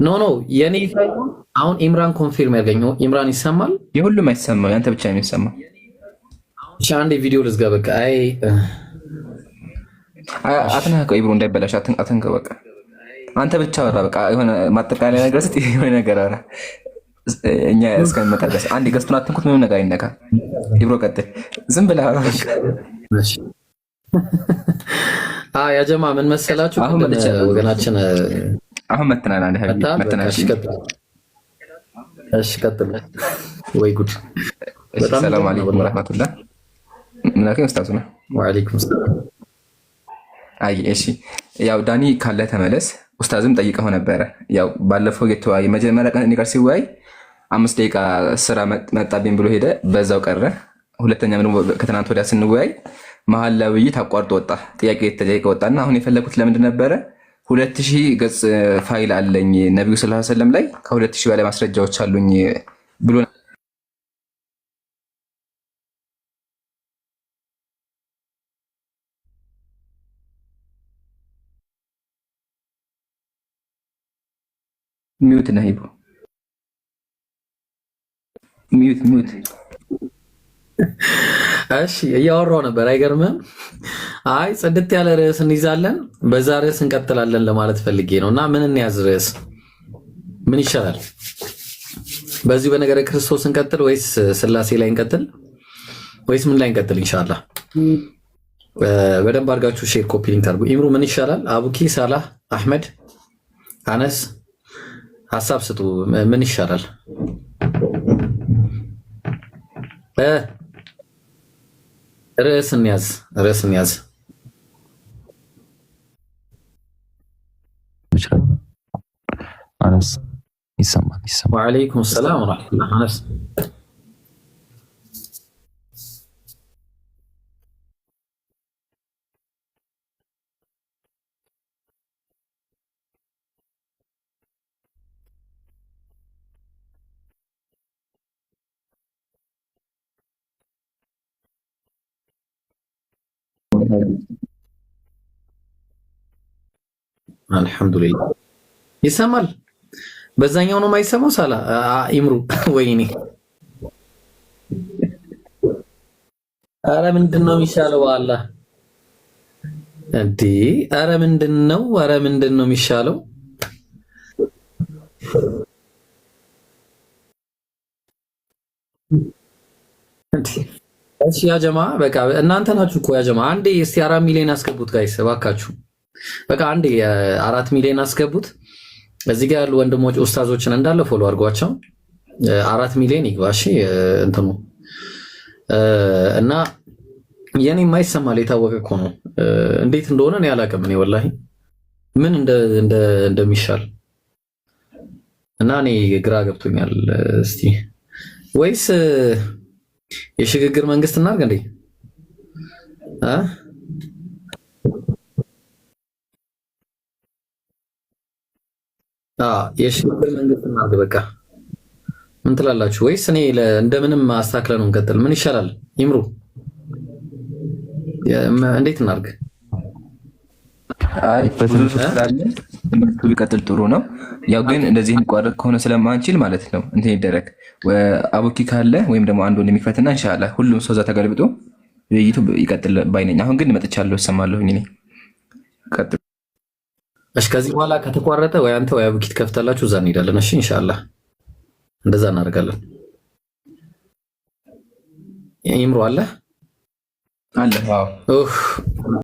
ኖ የኔ ይፋይው አሁን ኢምራን ኮንፊርም ያገኘው ኢምራን ይሰማል? የሁሉም አይሰማው ያንተ ብቻ ነው የሚሰማው። እሺ አንዴ ቪዲዮ ልዝጋ በቃ። አይ አትነካከው ኢብሮ እንዳይበላሽ አትንከው በቃ። አንተ ብቻ ወራ በቃ የሆነ ማጠቃለያ ነገር ስትይ የሆነ ነገር አረ እኛ እስከሚመጣ ድረስ አንድ ገዝቱን አትንኩት፣ ምንም ነገር አይነካ። ኢብሮ ቀጥል፣ ዝም ብለህ አረ በቃ። እሺ ያ ጀማ ምን መሰላችሁ ወገናችን አሁን መተናና ነው ሀቢብ መተናና። እሺ ቀጥል። ወይ ጉድ። ሰላም አለይኩም ወራህመቱላህ። ምናከኝ ኡስታዝ ነው? ወአለይኩም ሰላም። አይ እሺ ያው ዳኒ ካለ ተመለስ። ኡስታዝም ጠይቀው ነበረ። ያው ባለፈው የተወያየ መጀመሪያ ቀን እኔ ጋር ሲወያይ 5 ደቂቃ ስራ መጣብኝ ብሎ ሄደ፣ በዛው ቀረ። ሁለተኛም ደግሞ ከትናንት ወዲያ ስንወያይ መሀል ላይ ውይይት አቋርጦ ወጣ። ጥያቄ የተጠየቀ ወጣና አሁን የፈለኩት ለምንድን ነበረ 2000 ገጽ ፋይል አለኝ ነብዩ ሰለላሁ ዐለይሂ ወሰለም ላይ ከ2000 በላይ ማስረጃዎች አሉኝ ብሎ ሚውት ነህ ይቦ ሚውት። እሺ እያወራው ነበር አይገርምም? አይ ጽድት ያለ ርዕስ እንይዛለን፣ በዛ ርዕስ እንቀጥላለን ለማለት ፈልጌ ነው። እና ምን እንያዝ ርዕስ ምን ይሻላል? በዚህ በነገረ ክርስቶስ እንቀጥል ወይስ ስላሴ ላይ እንቀጥል ወይስ ምን ላይ እንቀጥል? ኢንሻአላህ በደንብ አድርጋችሁ ሼር ኮፒ ሊንክ አድርጉ። ኢምሩ ምን ይሻላል? አቡኪ፣ ሳላህ፣ አህመድ፣ አነስ ሀሳብ ስጡ። ምን ይሻላል? ርዕስ እንያዝ። አነስ ይሰማል? ወአለይኩም ሰላም ወራህመቱላህ። አነስ አልሐምዱሊላህ ይሰማል። በዛኛው ነው የማይሰማው። ሳላ ኢምሩ ወይኔ፣ አረ ምንድነው የሚሻለው? አላህ እንዴ! አረ ምንድነው የሚሻለው? እሺ ያ ጀማ በቃ እናንተ ናችሁ እኮ ያ ጀማ። አንዴ እስቲ 4 ሚሊዮን አስገቡት ጋይስ እባካችሁ። በቃ አንዴ 4 ሚሊዮን አስገቡት። እዚህ ጋር ያሉ ወንድሞች ኡስታዞችን እንዳለ ፎሎ አድርጓቸው። 4 ሚሊዮን ይግባ። እሺ እንትኑ እና የኔ የማይሰማል የታወቀ እኮ ነው። እንዴት እንደሆነ እኔ አላውቅም። እኔ ወላሂ ምን እንደሚሻል እና እኔ ግራ ገብቶኛል። እስቲ ወይስ የሽግግር መንግስት እናድርግ እንዴ? የሽግግር መንግስት እናድርግ በቃ። ምን ትላላችሁ? ወይስ እኔ እንደምንም አስተካክለ ነው እንቀጥል? ምን ይሻላል? ይምሩ እንዴት እናድርግ? አይ ብዙ ስላለ ትምህርቱ ቢቀጥል ጥሩ ነው። ያው ግን እንደዚህ እንቋረጥ ከሆነ ስለማንችል ማለት ነው እንትን ይደረግ። አቡኪ ካለ ወይም ደግሞ አንዱ እንደሚፈትና ኢንሻአላህ ሁሉም ሰው እዛ ተገልብጦ ውይይቱ ይቀጥል ባይነኝ። አሁን ግን መጥቻለሁ፣ እሰማለሁኝ እኔ ቀጥል። እሺ ከዚህ በኋላ ከተቋረጠ ወይ አንተ ወይ አቡኪ ትከፍታላችሁ፣ እዛ እንሄዳለን። እሺ ኢንሻአላህ እንደዛ እናደርጋለን። ይምሩ አለ። ዋው